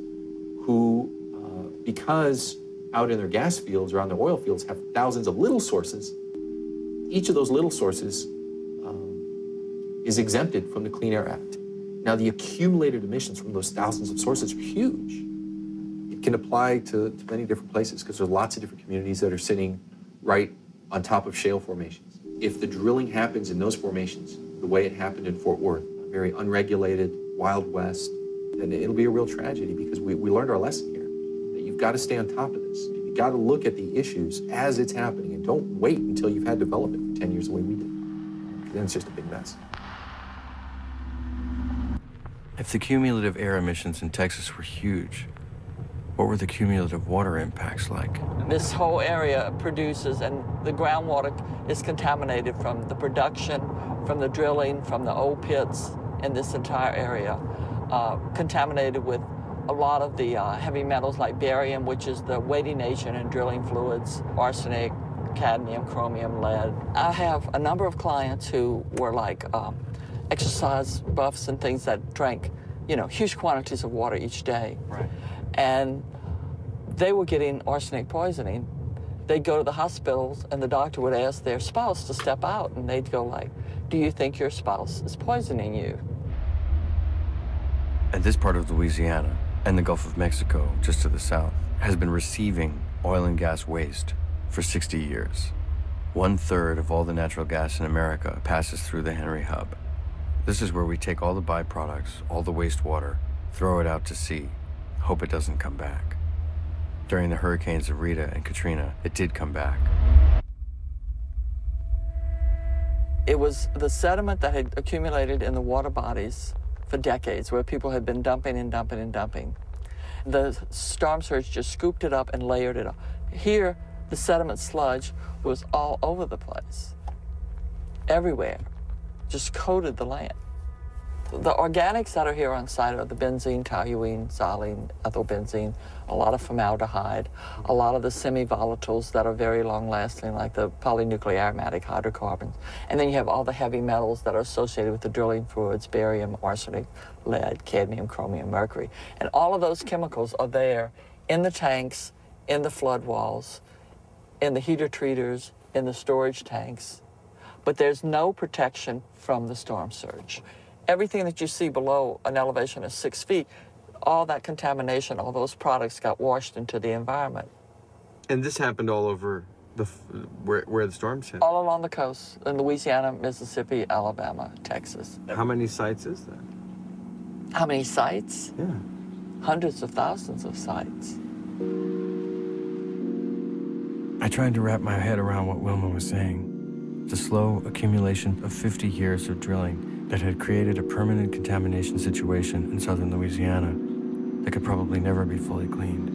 who, because out in their gas fields or on their oil fields have thousands of little sources, each of those little sources is exempted from the Clean Air Act. Now, the accumulated emissions from those thousands of sources are huge. It can apply to many different places because there's lots of different communities that are sitting right on top of shale formations. If the drilling happens in those formations the way it happened in Fort Worth, very unregulated, Wild West, then it'll be a real tragedy because we learned our lesson here, that you've got to stay on top of this. You've got to look at the issues as it's happening and don't wait until you've had development for 10 years the way we did. Then it's just a big mess. If the cumulative air emissions in Texas were huge, what were the cumulative water impacts like? This whole area produces, and the groundwater is contaminated from the production, from the drilling, from the old pits in this entire area, contaminated with a lot of the heavy metals like barium, which is the weighting agent in drilling fluids, arsenic, cadmium, chromium, lead. I have a number of clients who were like exercise buffs and things that drank, you know, huge quantities of water each day. Right. And they were getting arsenic poisoning. They'd go to the hospitals and the doctor would ask their spouse to step out and they'd go like, do you think your spouse is poisoning you? And this part of Louisiana and the Gulf of Mexico, just to the south, has been receiving oil and gas waste for 60 years. 1/3 of all the natural gas in America passes through the Henry Hub. This is where we take all the byproducts, all the wastewater, throw it out to sea, hope it doesn't come back. During the hurricanes of Rita and Katrina, it did come back. It was the sediment that had accumulated in the water bodies for decades, where people had been dumping and dumping and dumping. The storm surge just scooped it up and layered it up. Here, the sediment sludge was all over the place, everywhere, just coated the land. The organics that are here on site are the benzene, toluene, xylene, ethylbenzene, a lot of formaldehyde, a lot of the semi-volatiles that are very long-lasting, like the polynuclear aromatic hydrocarbons. And then you have all the heavy metals that are associated with the drilling fluids, barium, arsenic, lead, cadmium, chromium, mercury. And all of those chemicals are there in the tanks, in the flood walls, in the heater treaters, in the storage tanks. But there's no protection from the storm surge. Everything that you see below an elevation of 6 feet, all that contamination, all those products got washed into the environment. And this happened all over where the storms hit? All along the coast, in Louisiana, Mississippi, Alabama, Texas. How many sites is that? How many sites? Yeah. Hundreds of thousands of sites. I tried to wrap my head around what Wilma was saying. The slow accumulation of 50 years of drilling that had created a permanent contamination situation in southern Louisiana that could probably never be fully cleaned.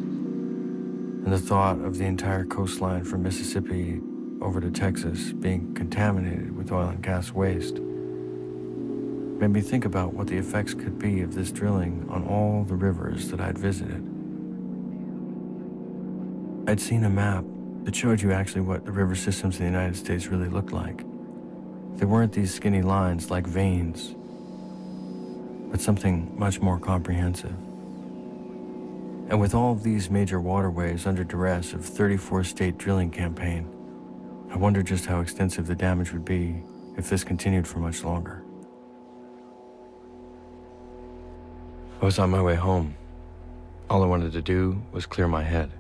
And the thought of the entire coastline from Mississippi over to Texas being contaminated with oil and gas waste made me think about what the effects could be of this drilling on all the rivers that I'd visited. I'd seen a map that showed you actually what the river systems in the United States really looked like. They weren't these skinny lines like veins, but something much more comprehensive. And with all of these major waterways under duress of 34-state drilling campaign, I wondered just how extensive the damage would be if this continued for much longer. I was on my way home. All I wanted to do was clear my head,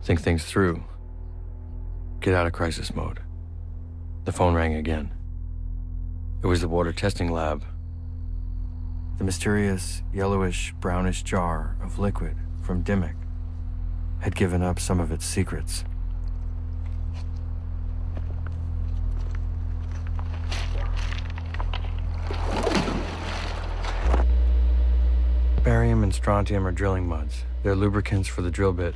think things through, get out of crisis mode. The phone rang again. It was the water testing lab. The mysterious yellowish, brownish jar of liquid from Dimmock had given up some of its secrets. Barium and strontium are drilling muds. They're lubricants for the drill bit.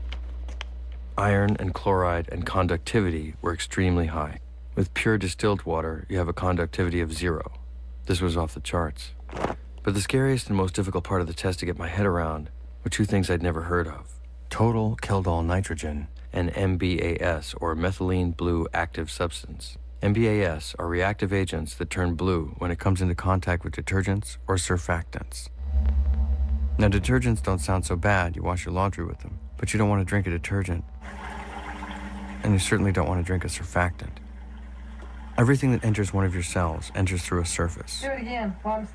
Iron and chloride and conductivity were extremely high. With pure distilled water, you have a conductivity of 0. This was off the charts. But the scariest and most difficult part of the test to get my head around were two things I'd never heard of: total Kjeldahl nitrogen and MBAS, or methylene blue active substance. MBAS are reactive agents that turn blue when it comes into contact with detergents or surfactants. Now, detergents don't sound so bad. You wash your laundry with them, but you don't want to drink a detergent. And you certainly don't want to drink a surfactant. Everything that enters one of your cells enters through a surface. Do it again, Pops.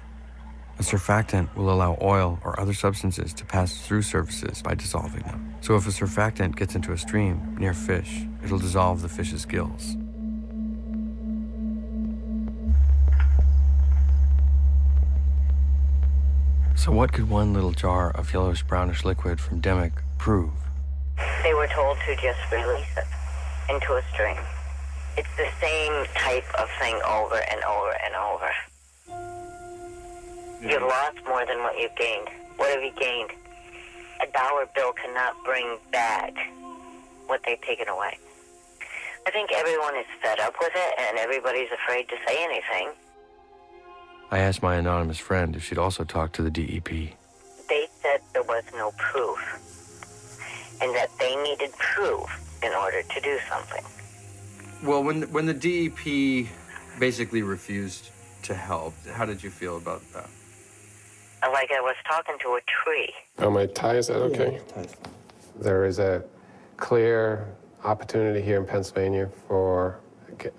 A surfactant will allow oil or other substances to pass through surfaces by dissolving them. So if a surfactant gets into a stream near fish, it'll dissolve the fish's gills. So what could one little jar of yellowish-brownish liquid from Dimmock prove? They were told to just release it into a stream. It's the same type of thing over and over and over. You've lost more than what you've gained. What have you gained? A dollar bill cannot bring back what they've taken away. I think everyone is fed up with it, and everybody's afraid to say anything. I asked my anonymous friend if she'd also talked to the DEP. They said there was no proof, and that they needed proof in order to do something. Well, when the DEP basically refused to help, how did you feel about that? Like I was talking to a tree. Oh, my tie, is that okay? Yeah, there is a clear opportunity here in Pennsylvania for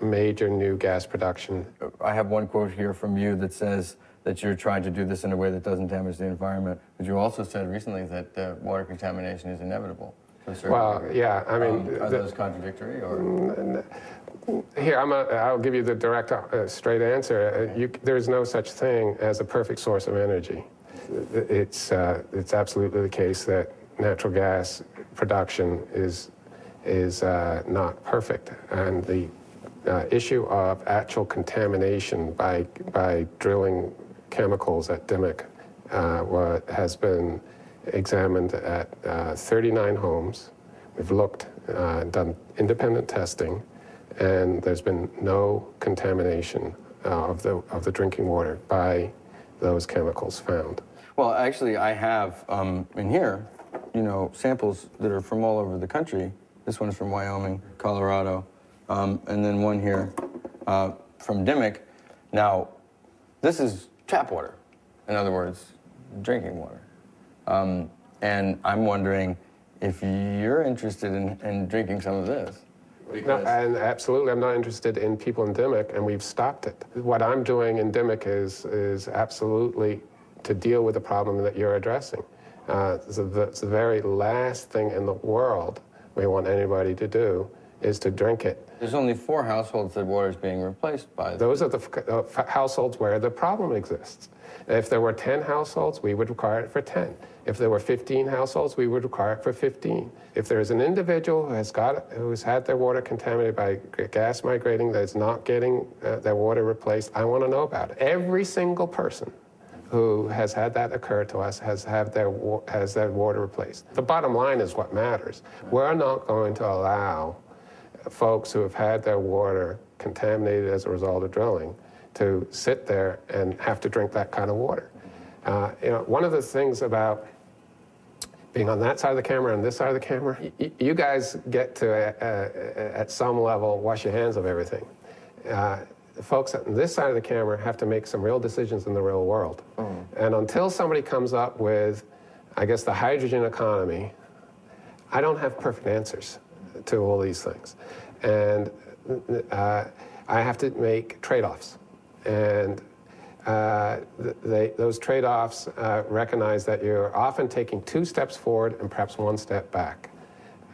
major new gas production. I have one quote here from you that says that you're trying to do this in a way that doesn't damage the environment. But you also said recently that water contamination is inevitable. Well, yeah, I mean... are those contradictory, or...? Here, I'll give you the direct, straight answer. There's no such thing as a perfect source of energy. It's absolutely the case that natural gas production is not perfect. And the issue of actual contamination by drilling chemicals at Dimmock has been examined at 39 homes. We've looked, done independent testing, and there's been no contamination of the drinking water by those chemicals found. Well, actually, I have in here, samples that are from all over the country. This one is from Wyoming, Colorado, and then one here from Dimmock. Now, this is tap water. In other words, drinking water. And I'm wondering if you're interested in drinking some of this. No, and absolutely, I'm not interested in people in Dimmock, and we've stopped it. What I'm doing in Dimmock is absolutely to deal with the problem that you're addressing. It's the very last thing in the world we want anybody to do is to drink it. There's only 4 households that water is being replaced by. Those are the households where the problem exists. If there were 10 households, we would require it for 10. If there were 15 households, we would require it for 15. If there's an individual who's had their water contaminated by gas migrating that's not getting their water replaced, I want to know about it. Every single person who has had that occur to us has their water replaced. The bottom line is what matters. We're not going to allow folks who have had their water contaminated as a result of drilling to sit there and have to drink that kind of water. You know, one of the things about being on that side of the camera and this side of the camera, you guys get to, at some level, wash your hands of everything. The folks on this side of the camera have to make some real decisions in the real world. And until somebody comes up with, I guess, the hydrogen economy, I don't have perfect answers to all these things. And I have to make trade-offs. And those trade-offs recognize that you're often taking 2 steps forward and perhaps 1 step back.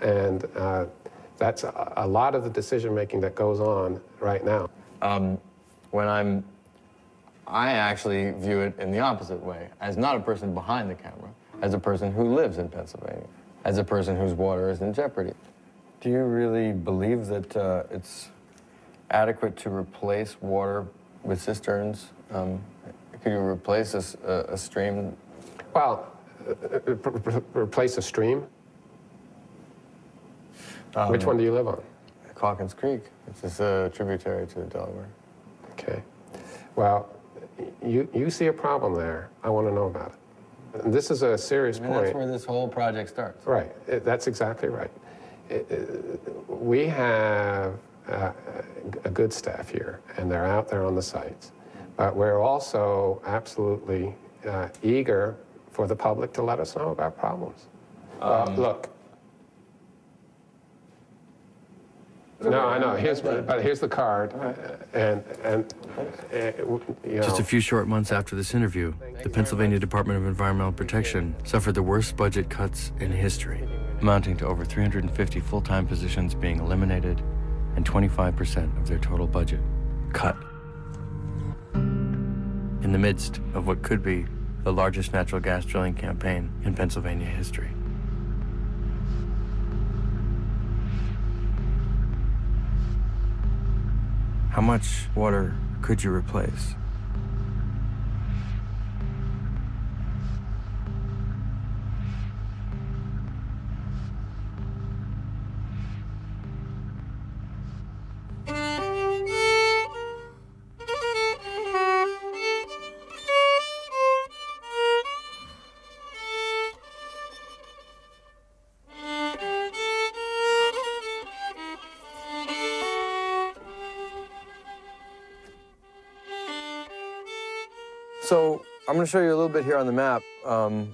And that's a lot of the decision-making that goes on right now. I actually view it in the opposite way, as not a person behind the camera, as a person who lives in Pennsylvania, as a person whose water is in jeopardy. Do you really believe that it's adequate to replace water with cisterns? Could you replace a stream? Well, replace a stream? Which one do you live on? Calkins Creek, which is a tributary to the Delaware. Okay. Well, you see a problem there. I want to know about it. And this is a serious point. That's where this whole project starts. Right. That's exactly right. We have a good staff here, and they're out there on the sites. But we're also absolutely eager for the public to let us know about problems. Look. No, I know. Here's the card, and you know. Just a few short months after this interview, the Pennsylvania Department of Environmental Protection suffered the worst budget cuts in history, amounting to over 350 full-time positions being eliminated and 25% of their total budget cut. In the midst of what could be the largest natural gas drilling campaign in Pennsylvania history. How much water could you replace? So I'm going to show you a little bit here on the map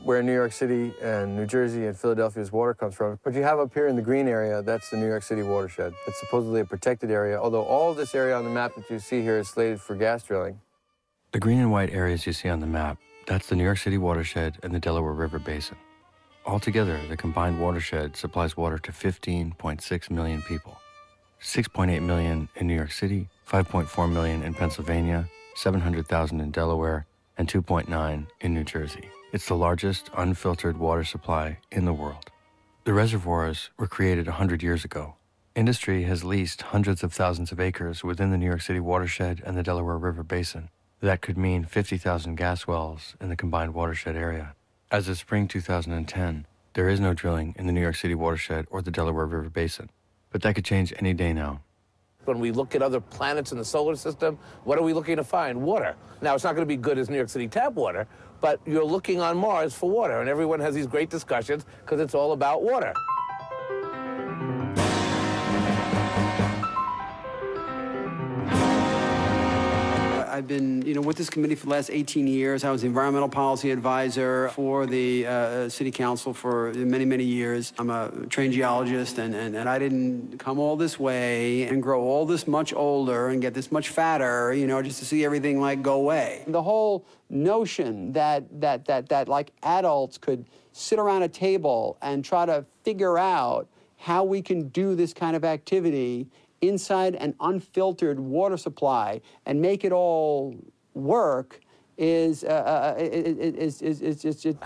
where New York City and New Jersey and Philadelphia's water comes from. What you have up here in the green area, that's the New York City watershed. It's supposedly a protected area, although all of this area on the map that you see here is slated for gas drilling. The green and white areas you see on the map, that's the New York City watershed and the Delaware River Basin. Altogether, the combined watershed supplies water to 15.6 million people. 6.8 million in New York City, 5.4 million in Pennsylvania, 700,000 in Delaware, and 2.9 in New Jersey. It's the largest unfiltered water supply in the world. The reservoirs were created 100 years ago. Industry has leased hundreds of thousands of acres within the New York City watershed and the Delaware River Basin. That could mean 50,000 gas wells in the combined watershed area. As of spring 2010, there is no drilling in the New York City watershed or the Delaware River Basin. But that could change any day now. When we look at other planets in the solar system, what are we looking to find? Water. Now, it's not going to be good as New York City tap water, but you're looking on Mars for water, and everyone has these great discussions because it's all about water. I've been, with this committee for the last 18 years. I was the environmental policy advisor for the city council for many, many years. I'm a trained geologist, and I didn't come all this way and grow all this much older and get this much fatter, just to see everything go away. The whole notion that like adults could sit around a table and try to figure out how we can do this kind of activity inside an unfiltered water supply and make it all work is How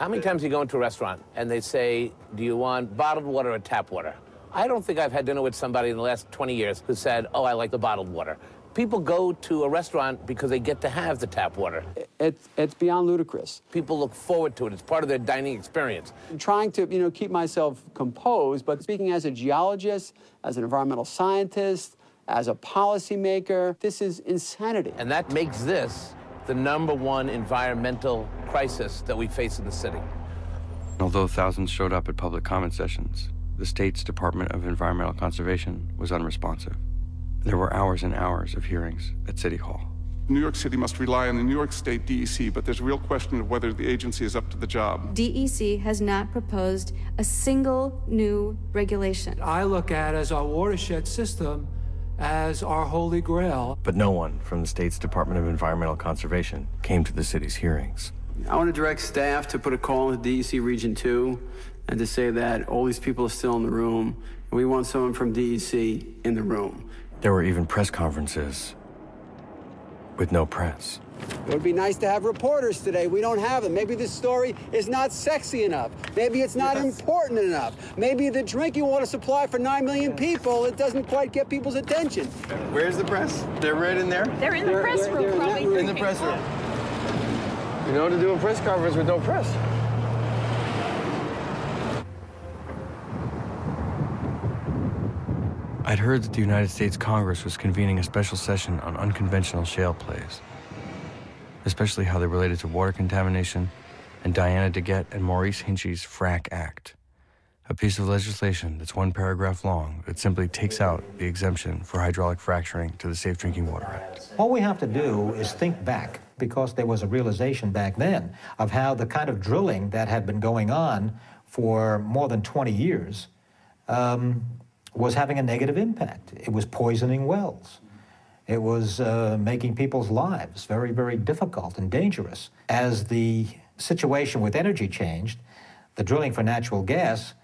many times do you go into a restaurant and they say, do you want bottled water or tap water? I don't think I've had dinner with somebody in the last 20 years who said, oh, I like the bottled water. People go to a restaurant because they get to have the tap water. It's beyond ludicrous. People look forward to it. It's part of their dining experience. I'm trying to, keep myself composed, but speaking as a geologist, as an environmental scientist, as a policymaker. This is insanity. And that makes this the #1 environmental crisis that we face in the city. Although thousands showed up at public comment sessions, the state's Department of Environmental Conservation was unresponsive. There were hours and hours of hearings at City Hall. New York City must rely on the New York State DEC, but there's a real question of whether the agency is up to the job. DEC has not proposed a single new regulation. I look at as our watershed system as our holy grail. But no one from the state's Department of Environmental Conservation came to the city's hearings. I want to direct staff to put a call into DEC Region 2 and to say that all these people are still in the room, and we want someone from DEC in the room. There were even press conferences with no press. It would be nice to have reporters today. We don't have them. Maybe this story is not sexy enough. Maybe it's not important enough. Maybe the drinking water supply for 9 million people, it doesn't quite get people's attention. Where's the press? They're right in there? They're in the press room, probably. In the press room. You know how to do a press conference with no press. I'd heard that the United States Congress was convening a special session on unconventional shale plays, especially how they related to water contamination and Diana DeGette and Maurice Hinchy's FRAC Act, a piece of legislation that's 1 paragraph long that simply takes out the exemption for hydraulic fracturing to the Safe Drinking Water Act. All we have to do is think back, because there was a realization back then of how the kind of drilling that had been going on for more than 20 years was having a negative impact. It was poisoning wells. It was making people's lives very, very difficult and dangerous. As the situation with energy changed, the drilling for natural gas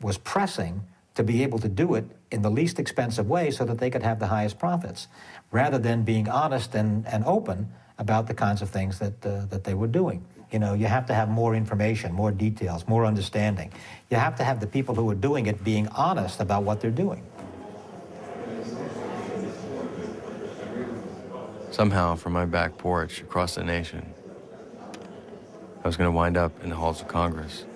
was pressing to be able to do it in the least expensive way so that they could have the highest profits, rather than being honest and open about the kinds of things that they were doing. You know, you have to have more information, more details, more understanding. You have to have the people who are doing it being honest about what they're doing. Somehow, from my back porch across the nation, I was going to wind up in the halls of Congress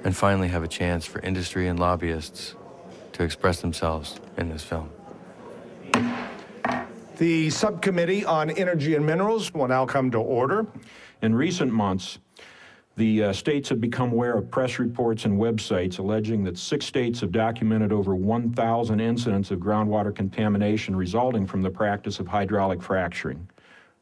and finally have a chance for industry and lobbyists to express themselves in this film. The Subcommittee on Energy and Minerals will now come to order. In recent months, the states have become aware of press reports and websites alleging that 6 states have documented over 1,000 incidents of groundwater contamination resulting from the practice of hydraulic fracturing.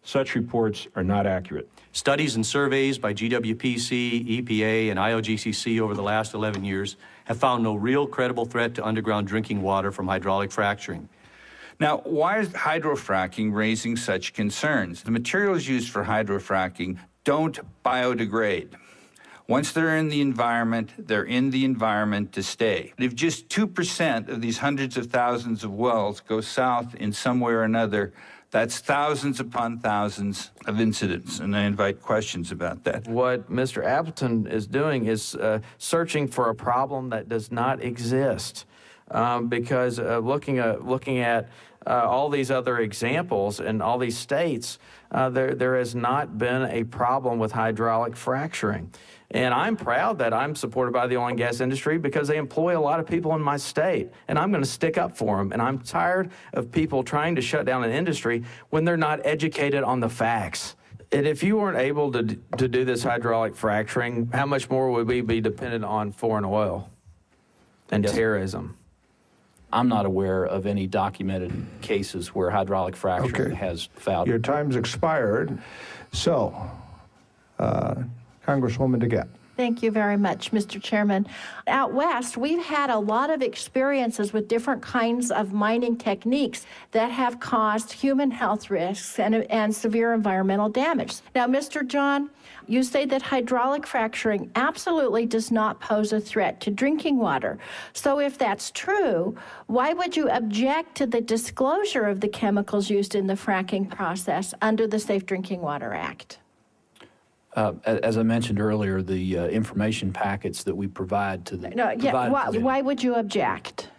Such reports are not accurate. Studies and surveys by GWPC, EPA, and IOGCC over the last 11 years have found no real credible threat to underground drinking water from hydraulic fracturing. Now, why is hydrofracking raising such concerns? The materials used for hydrofracking don't biodegrade. Once they're in the environment, they're in the environment to stay. If just 2% of these hundreds of thousands of wells go south in some way or another, that's thousands upon thousands of incidents, and I invite questions about that. What Mr. Appleton is doing is searching for a problem that does not exist, because looking at all these other examples in all these states, there has not been a problem with hydraulic fracturing. And I'm proud that I'm supported by the oil and gas industry because they employ a lot of people in my state, and I'm going to stick up for them. And I'm tired of people trying to shut down an industry when they're not educated on the facts. And if you weren't able to do this hydraulic fracturing, how much more would we be dependent on foreign oil and terrorism? I'm not aware of any documented cases where hydraulic fracturing has fouled. Your time's expired. So, Congresswoman DeGette. Thank you very much, Mr. Chairman. Out west, we've had a lot of experiences with different kinds of mining techniques that have caused human health risks and severe environmental damage. Now, Mr. John, you say that hydraulic fracturing absolutely does not pose a threat to drinking water. So if that's true, why would you object to the disclosure of the chemicals used in the fracking process under the Safe Drinking Water Act? As I mentioned earlier, the information packets that we provide to the... Why would you object?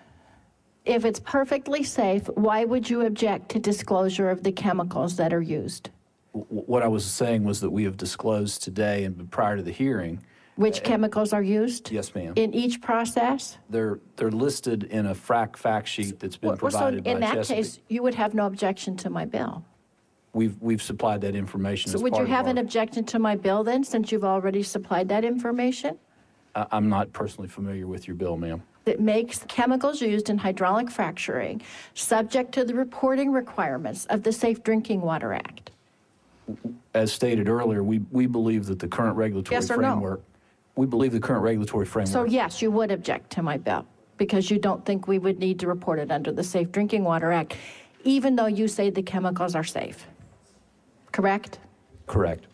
If it's perfectly safe, why would you object to disclosure of the chemicals that are used? What I was saying was that we have disclosed today and prior to the hearing Which chemicals are used? Yes, ma'am. In each process? They're listed in a fact sheet that's been provided by So in that Chesapeake. case, you would have no objection to my bill. We've supplied that information So as would part you of have our- an objection to my bill then, since you've already supplied that information? I'm not personally familiar with your bill, ma'am. That makes chemicals used in hydraulic fracturing subject to the reporting requirements of the Safe Drinking Water Act. As stated earlier, we believe that the current regulatory Yes or no? framework. We believe the current regulatory framework. So yes, you would object to my bill because you don't think we would need to report it under the Safe Drinking Water Act, even though you say the chemicals are safe. Correct? Correct.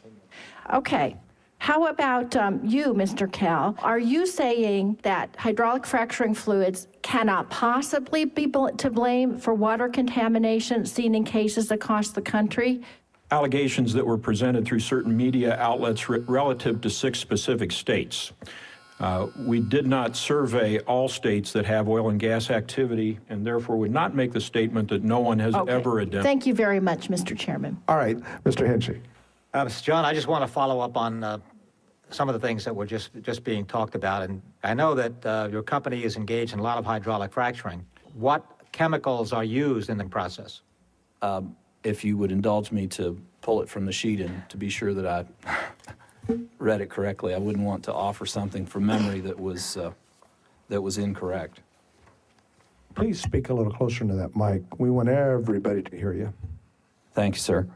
Okay. How about you, Mr. Kell? Are you saying that hydraulic fracturing fluids cannot possibly be to blame for water contamination seen in cases across the country? Allegations that were presented through certain media outlets relative to 6 specific states. We did not survey all states that have oil and gas activity, and therefore would not make the statement that no one has ever identified. Thank you very much, Mr. Chairman. All right, Mr. Hinchy. Mr. John, I just want to follow up on some of the things that were just being talked about. And I know that your company is engaged in a lot of hydraulic fracturing. What chemicals are used in the process? If you would indulge me to pull it from the sheet and to be sure that I read it correctly, I wouldn't want to offer something from memory that was incorrect. Please speak a little closer to that mic. We want everybody to hear you. Thank you, sir.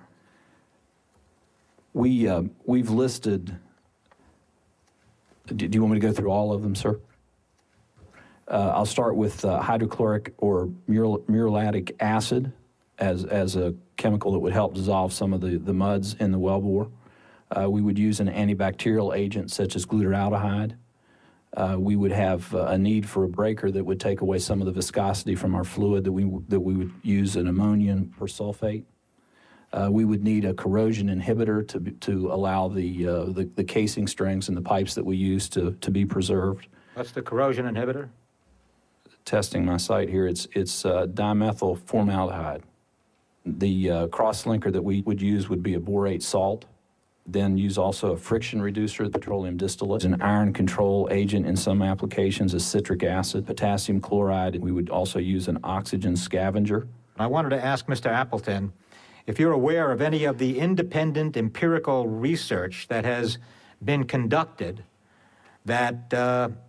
We've listed. Do you want me to go through all of them, sir? I'll start with hydrochloric or muriatic acid as a chemical that would help dissolve some of the muds in the wellbore. We would use an antibacterial agent such as glutaraldehyde. We would have a need for a breaker that would take away some of the viscosity from our fluid that we would use an ammonium persulfate. We would need a corrosion inhibitor to allow the casing strings and the pipes that we use to be preserved. What's the corrosion inhibitor? Testing my site here, it's dimethyl formaldehyde. The cross-linker that we would use would be a borate salt. Then use also a friction reducer, petroleum distillate, an iron control agent in some applications, is citric acid, potassium chloride. We would also use an oxygen scavenger. I wanted to ask Mr. Appleton if you're aware of any of the independent empirical research that has been conducted that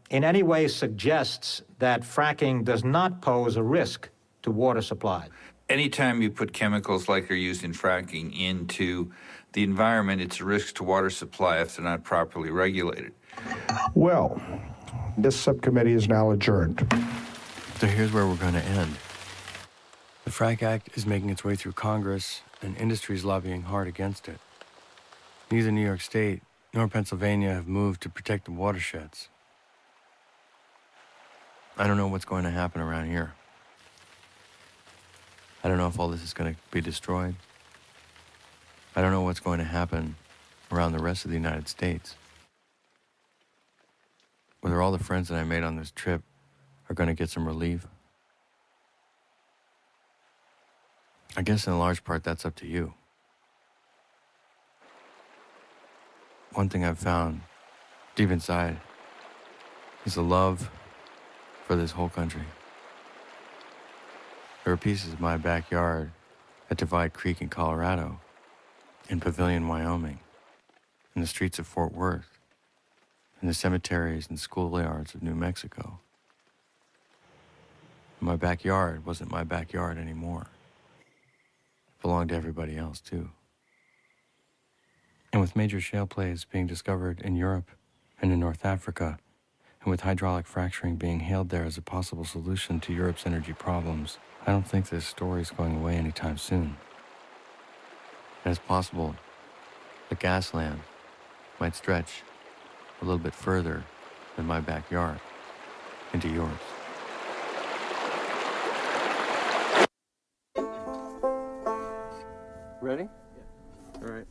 in any way suggests that fracking does not pose a risk to water supply. Anytime you put chemicals like are used in fracking into the environment, it's a risk to water supply if they're not properly regulated. Well, this subcommittee is now adjourned. So here's where we're going to end. The FRAC Act is making its way through Congress, and industry is lobbying hard against it. Neither New York State nor Pennsylvania have moved to protect the watersheds. I don't know what's going to happen around here. I don't know if all this is going to be destroyed. I don't know what's going to happen around the rest of the United States. Whether all the friends that I made on this trip are going to get some relief. I guess in large part that's up to you. One thing I've found deep inside is a love for this whole country. There are pieces of my backyard at Divide Creek in Colorado, in Pavilion, Wyoming, in the streets of Fort Worth, in the cemeteries and schoolyards of New Mexico. My backyard wasn't my backyard anymore. It belonged to everybody else, too. And with major shale plays being discovered in Europe and in North Africa, and with hydraulic fracturing being hailed there as a possible solution to Europe's energy problems, I don't think this story is going away anytime soon. And it's possible that Gasland might stretch a little bit further than my backyard into yours. Ready? Yeah. All right.